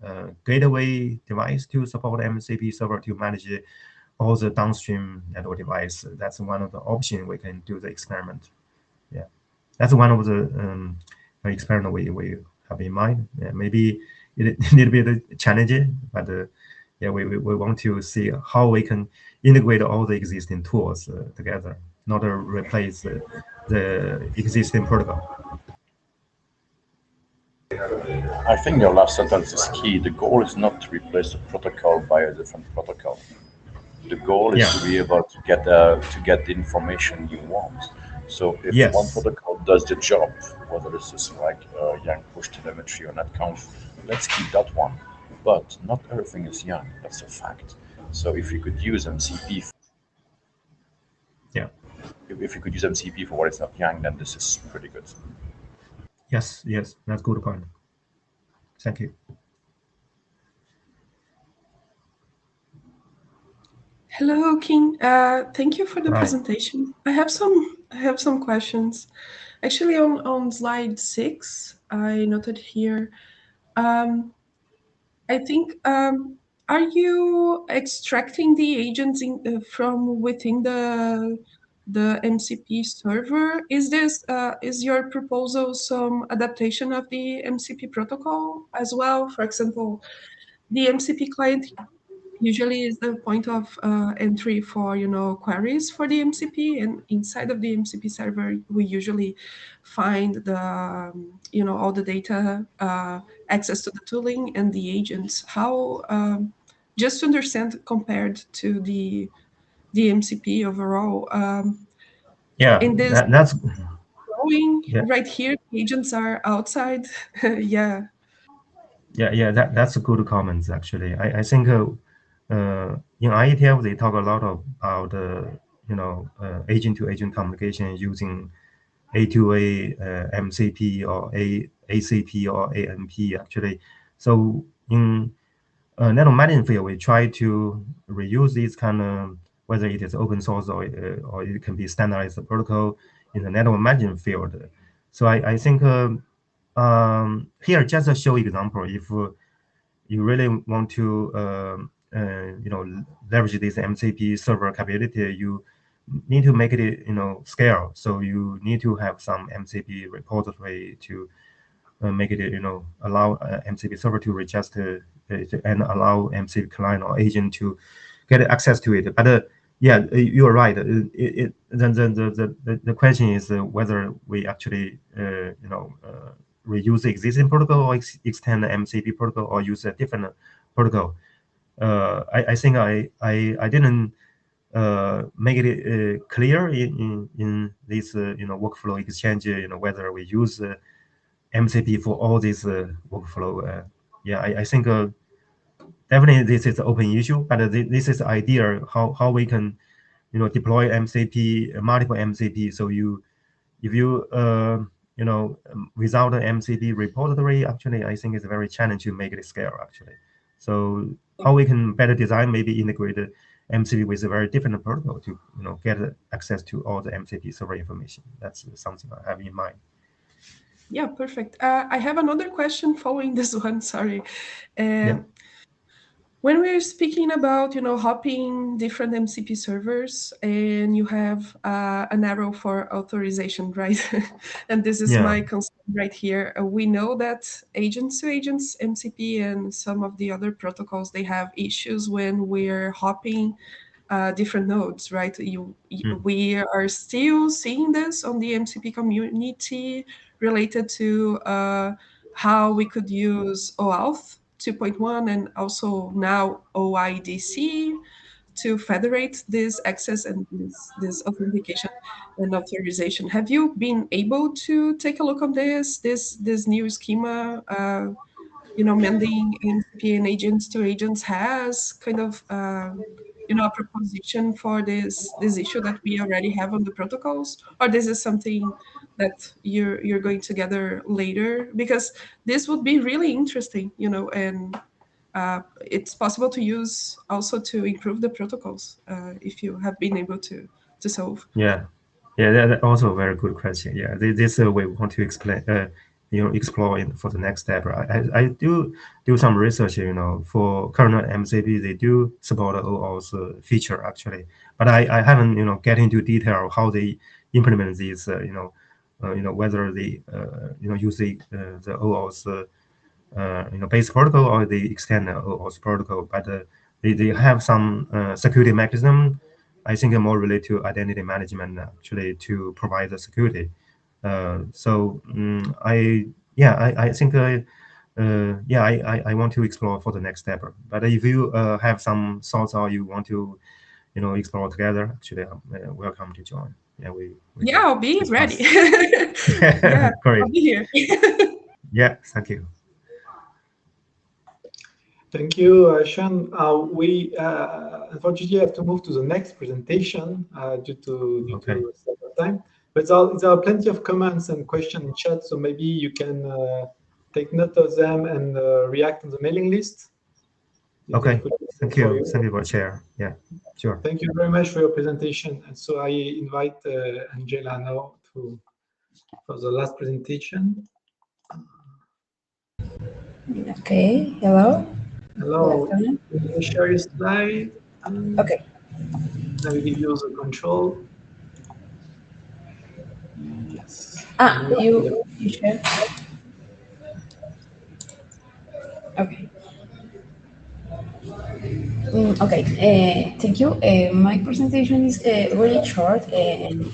[SPEAKER 2] gateway device to support MCP server to manage all the downstream network device. That's one of the options we can do the experiment. Yeah, that's one of the experiment we have in mind. Yeah, maybe it a little bit challenging, but yeah, we want to see how we can integrate all the existing tools together, not to replace the existing protocol.
[SPEAKER 8] I think your last sentence is key. The goal is not to replace the protocol by a different protocol. The goal is to be able to get the information you want. So if one protocol does the job, whether this is like Yang push telemetry or netconf, let's keep that one. But not everything is Yang. That's a fact. So if you could use MCP, if you could use MCP for what is not Yang, then this is pretty good.
[SPEAKER 2] Yes, that's good point. Thank you.
[SPEAKER 5] Hello, King. Thank you for the presentation. I have some questions. Actually, on slide 6, I noted here. I think are you extracting the agents from within the MCP server? Is this is your proposal some adaptation of the MCP protocol as well? For example, the MCP client usually is the point of entry for queries for the MCP, and inside of the MCP server we usually find the all the data, access to the tooling and the agents. How just to understand compared to the MCP overall,
[SPEAKER 2] Yeah,
[SPEAKER 5] in this
[SPEAKER 2] that's
[SPEAKER 5] drawing
[SPEAKER 2] yeah.
[SPEAKER 5] right here, agents are outside. Yeah.
[SPEAKER 2] Yeah, that's a good comments actually. I think in IETF they talk a lot about agent-to-agent communication using A2A MCP or ACP or ANP actually. So in network management field, we try to reuse these kind of, whether it is open source or it can be standardized protocol in the network management field. So I think here just a show example. If you really want to leverage this MCP server capability, you need to make it scale. So you need to have some MCP repository to make it allow MCP server to register and allow MCP client or agent to get access to it. But yeah, you are right. The question is whether we actually reuse the existing protocol or extend the MCP protocol or use a different protocol. I think I didn't make it clear in this workflow exchange. Whether we use MCP for all this workflow. Yeah, I think definitely this is an open issue, but this is the idea how we can deploy MCP, multiple MCP. So if you without an MCP repository, actually I think it's very challenging to make it scale actually. So how we can better design, maybe integrate MCP with a very different protocol to get access to all the MCP server information. That's something I have in mind.
[SPEAKER 5] Yeah, perfect. I have another question following this one. Sorry.
[SPEAKER 2] Yeah.
[SPEAKER 5] When we're speaking about hopping different MCP servers, and you have an arrow for authorization, right? And this is my concern right here. We know that agents to agents MCP and some of the other protocols, they have issues when we're hopping different nodes, right? We are still seeing this on the MCP community related to how we could use OAuth 2.1 and also now OIDC to federate this access and this authentication and authorization. Have you been able to take a look on this new schema? Mending MCP and agents to agents has kind of a proposition for this issue that we already have on the protocols, or this is something that you're going to gather later? Because this would be really interesting, and it's possible to use also to improve the protocols if you have been able to solve.
[SPEAKER 2] Yeah, that's also a very good question. Yeah, this we want to explain, explore for the next step. I do some research, for current MCP, they do support OAuth feature actually, but I haven't, get into detail how they implement these, whether they, use the OAuth, base protocol or they extend the OAuth protocol, but they have some security mechanism. I think more related to identity management actually to provide the security. So I think I want to explore for the next step. But if you have some thoughts or you want to explore together, actually welcome to join. Yeah,
[SPEAKER 5] I'll be ready.
[SPEAKER 2] Yeah, great.
[SPEAKER 5] I'll be here.
[SPEAKER 2] Yeah, thank you.
[SPEAKER 1] Thank you, Sean. We unfortunately have to move to the next presentation due to time. But there are plenty of comments and questions in chat, so maybe you can take note of them and react on the mailing list.
[SPEAKER 2] Okay, thank you. Thank you for chair. Yeah, sure.
[SPEAKER 1] Thank you very much for your presentation. And so I invite Angela now for the last presentation.
[SPEAKER 9] Okay, hello.
[SPEAKER 1] Hello.
[SPEAKER 9] Good afternoon.
[SPEAKER 1] Can you share your slide?
[SPEAKER 9] Okay.
[SPEAKER 1] Let me give you the control. Yes.
[SPEAKER 9] You share. Okay. Okay. Thank you. My presentation is really short and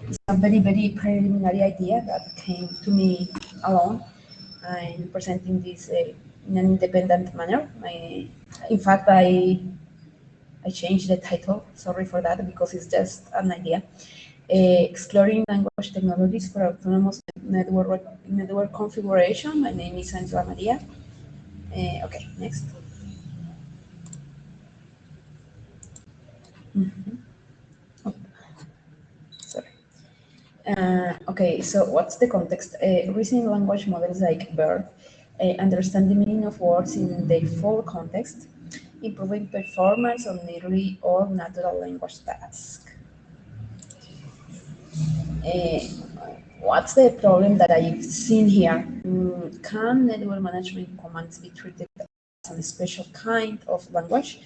[SPEAKER 9] it's a very preliminary idea that came to me alone. I'm presenting this in an independent manner. In fact, I changed the title. Sorry for that because it's just an idea. Exploring language technologies for autonomous network configuration. My name is Angela Maria. Okay, next. Oh, sorry. Okay, so what's the context? Reasoning language models like BERT understand the meaning of words in their full context, improving performance on nearly all natural language tasks. Uh, what's the problem that I've seen here? Can network management commands be treated as a special kind of language,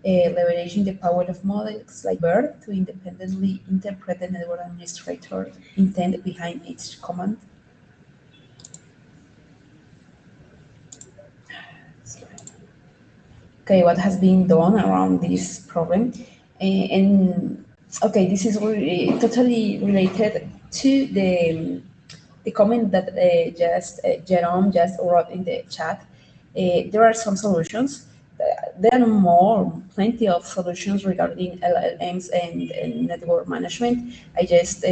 [SPEAKER 9] leveraging the power of models like BERT to independently interpret the network administrator intent behind each command? Okay, what has been done around this problem? And okay, this is really, totally related to the comment that Jerome just wrote in the chat. There are some solutions. There are plenty of solutions regarding LLMs and network management. I just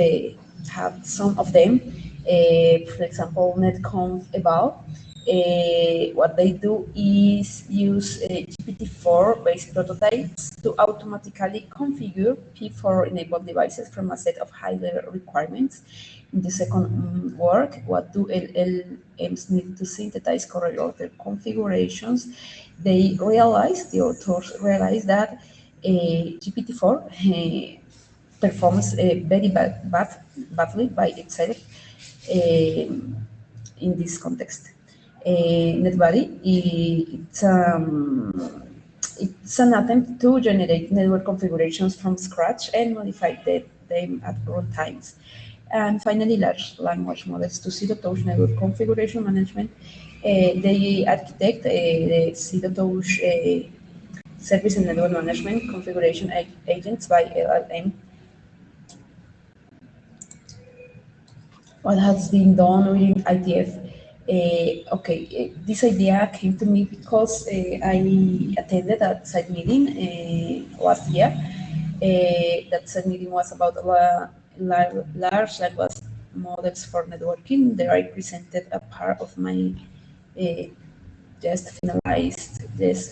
[SPEAKER 9] have some of them. For example, netconf eval. What they do is use GPT-4 based prototypes to automatically configure P4 enabled devices from a set of high-level requirements. In the second work, what do LLMs need to synthesize correct order configurations? The authors realize that GPT-4 performs very badly by itself in this context. NetBuddy, it's an attempt to generate network configurations from scratch and modify them at run times. And finally, large language models to zero-touch network configuration management. They architect the zero-touch service and network management configuration agents by LLM. What has been done with IETF? This idea came to me because I attended a site meeting last year. That site meeting was about large language models for networking. There I presented a part of my just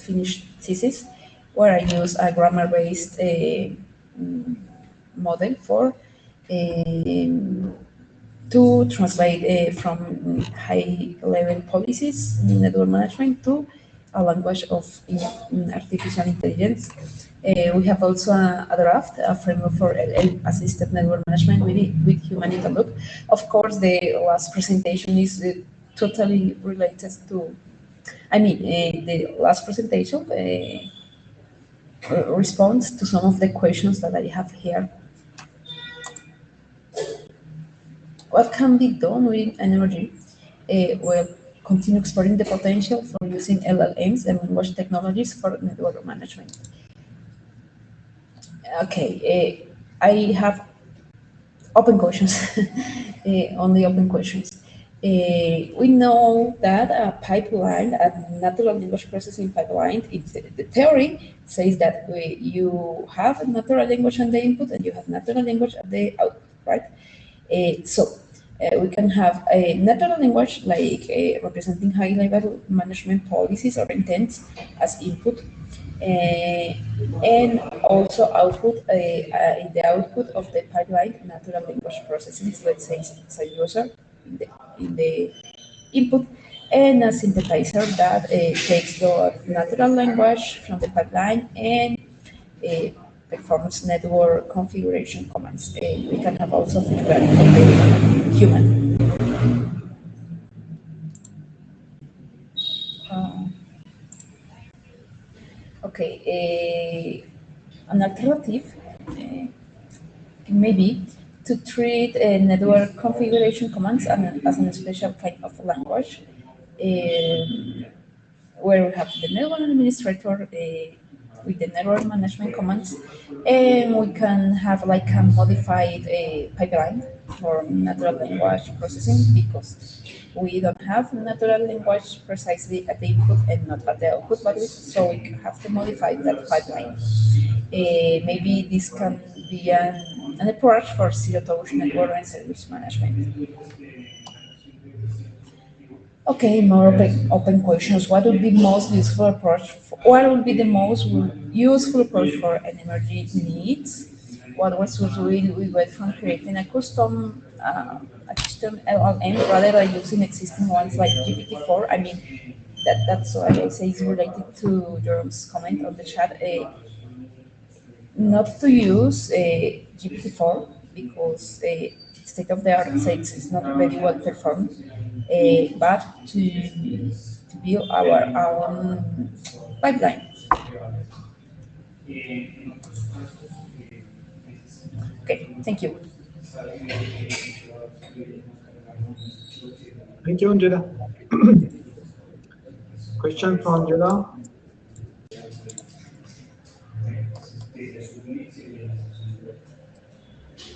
[SPEAKER 9] finished thesis, where I use a grammar-based model for to translate from high-level policies in network management to a language of artificial intelligence. We have also a draft, a framework for assisted network management with human in the loop. Of course, the last presentation is totally related to, the last presentation responds to some of the questions that I have here. What can be done with NMRG? Well, continue exploring the potential for using LLMs and language technologies for network management. Okay, I have open questions, only open questions. We know that a pipeline, a natural language processing pipeline, the theory says that you have a natural language at the input and you have natural language at the output, right? We can have a natural language like representing high-level management policies or intents as input, and also output in the output of the pipeline natural language processing. Let's say it's a user in the input, and a synthesizer that takes the natural language from the pipeline and performs network configuration commands. We can have also feedback from the human. an alternative maybe to treat network configuration commands as a special kind of language, where we have the network administrator with the network management commands, and we can have like a modified pipeline for natural language processing, because we don't have natural language precisely at the input and not at the output values, so we have to modify that pipeline. Maybe this can be an approach for zero-touch network and service management. Okay, more open questions. What would be most useful approach? What would be the most useful approach for NMRG needs? What was we went from creating a custom LLM rather than using existing ones like GPT-4? I mean, that's what I say is related to Jerome's comment on the chat. Not to use GPT-4 because state of the art says it's not very well performed, but to build our own pipeline. Okay, thank you.
[SPEAKER 1] Thank you, Angela. Question for Angela?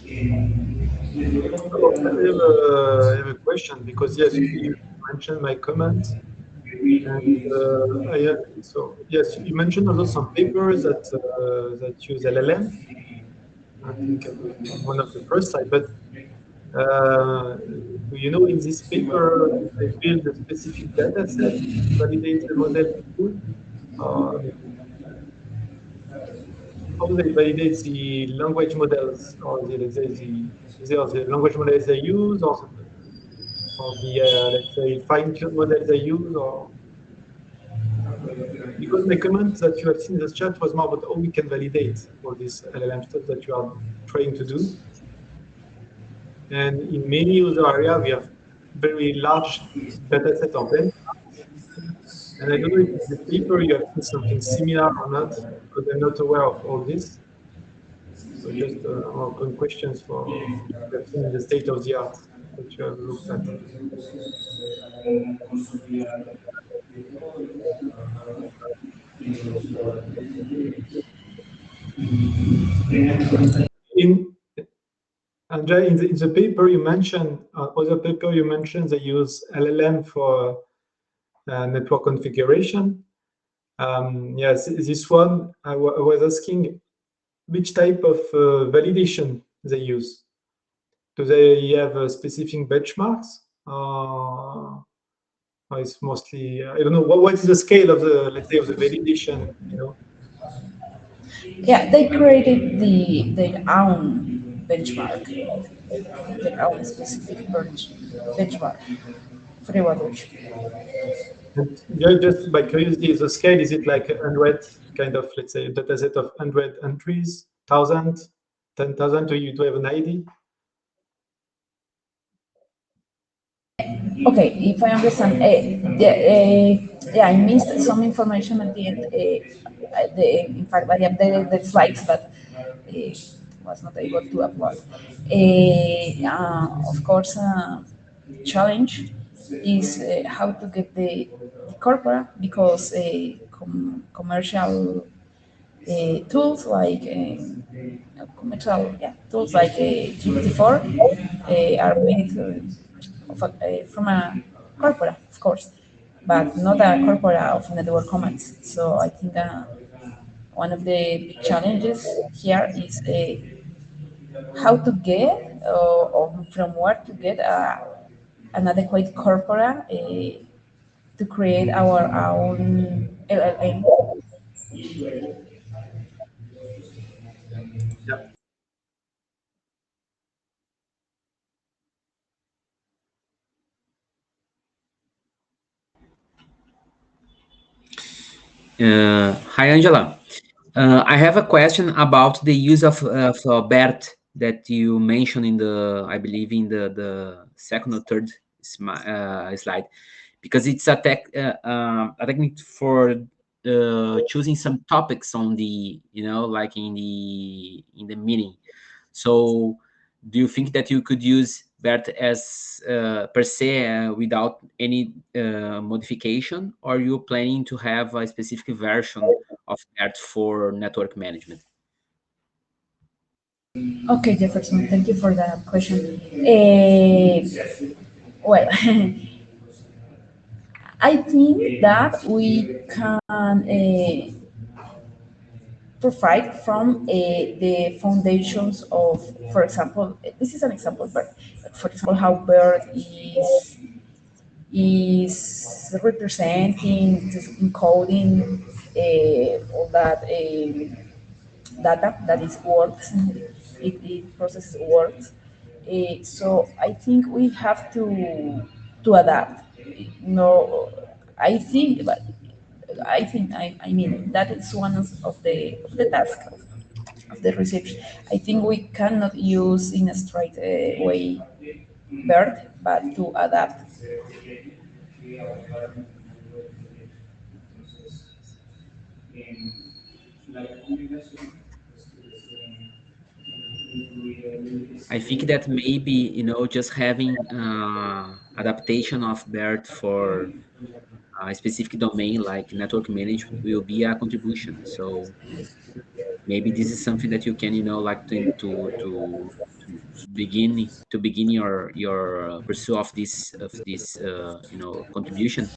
[SPEAKER 1] I have a question, because yes, you mentioned my comment, and so yes, you mentioned also some papers that that use LLM. I think on one of the first slide, but you know, in this paper, they build a specific data set to validate the model. How they validate the language models, or the, let's say, the language models they use, or the let's say fine-tuned models they use, or because the comment that you have seen in the chat was more about how we can validate all this LLM stuff that you are trying to do. And in many user areas, we have very large data set of them. And I don't know if in the paper you have seen something similar or not, because I'm not aware of all this. So just open questions for the state of the art that you have looked at. Andrea, in the paper you mentioned, other paper you mentioned, they use LLM for network configuration. Yes, this one I was asking which type of validation they use. Do they have specific benchmarks? Or it's mostly I don't know what is the scale of the, let's say, of the validation, you know?
[SPEAKER 9] Yeah, they created their own benchmark, their own specific benchmark for evaluation.
[SPEAKER 1] And just by curiosity, the scale, is it like 100 kind of, let's say, a data set of 100 entries, 1,000, 10,000? Do you have an idea?
[SPEAKER 9] Okay, if I understand, yeah, I missed some information at the end. In fact, I updated the slides, but was not able to upload. Of course, challenge is how to get the corpora, because commercial tools like tools like GPT-4 are made from a corpora, of course, but not a corpora of network commands. So I think one of the big challenges here is how to get or from where to get an adequate corpora to create our own LLM.
[SPEAKER 3] Hi, Angela. I have a question about the use of BERT that you mentioned in the, I believe, in the second or third slide, because it's a technique for choosing some topics on the, like in the meeting. So do you think that you could use BERT as per se without any modification, or are you planning to have a specific version of BERT for network management?
[SPEAKER 9] Okay, Jefferson, thank you for that question. Well, I think that we can provide from the foundations of, for example, this is an example, but for example, how BERT is representing, is encoding all that data that is words, it processes words. So I think we have to adapt. No, I think, but I mean that is one of the tasks of the research. I think we cannot use in a straight way BERT, but to adapt.
[SPEAKER 3] I think that maybe, just having adaptation of BERT for a specific domain like network management will be a contribution. So maybe this is something that you can, like to begin your pursuit of this contribution,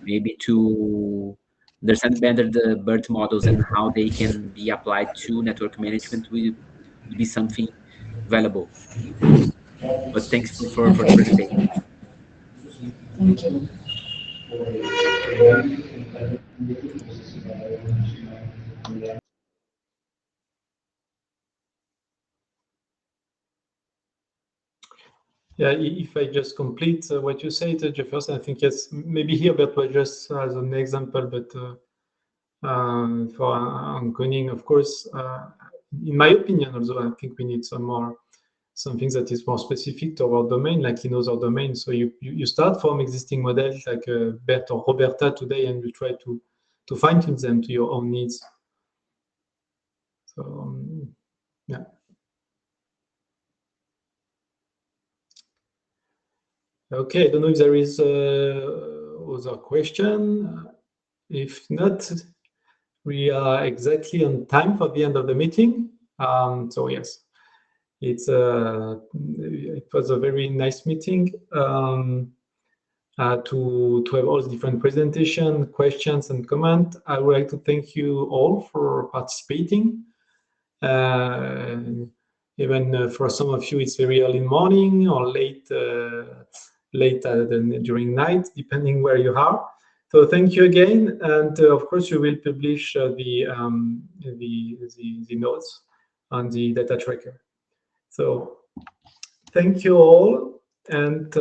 [SPEAKER 3] maybe to understand better the BERT models and how they can be applied to network management will be something valuable. But thanks for the
[SPEAKER 9] Okay,
[SPEAKER 3] presentation.
[SPEAKER 9] thank you.
[SPEAKER 1] Yeah, if I just complete what you said, Jefferson, I think yes, maybe here, but was just as an example, but for Unconing, of course, in my opinion, also, I think we need something that is more specific to our domain, like in other domains. So you start from existing models like BERT or Roberta today, and you try to fine-tune them to your own needs. So yeah. Okay, I don't know if there is other question. If not, we are exactly on time for the end of the meeting. So yes, it was a very nice meeting to have all the different presentation, questions, and comments. I would like to thank you all for participating. Even for some of you, it's very early morning or late during night, depending where you are. So thank you again, and of course you will publish the notes on the data tracker. So thank you all, and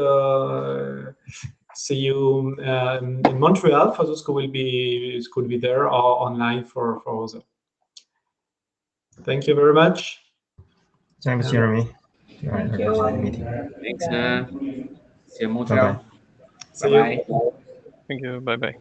[SPEAKER 1] see you in Montreal for those who will be there or online for others. Thank you very much.
[SPEAKER 2] Thanks, Jeremy.
[SPEAKER 9] Thank you.
[SPEAKER 2] Meeting.
[SPEAKER 3] Thanks.
[SPEAKER 9] Bye.
[SPEAKER 3] See you in Montreal.
[SPEAKER 1] See
[SPEAKER 3] Bye-bye.
[SPEAKER 1] you.
[SPEAKER 6] Thank you. Bye bye.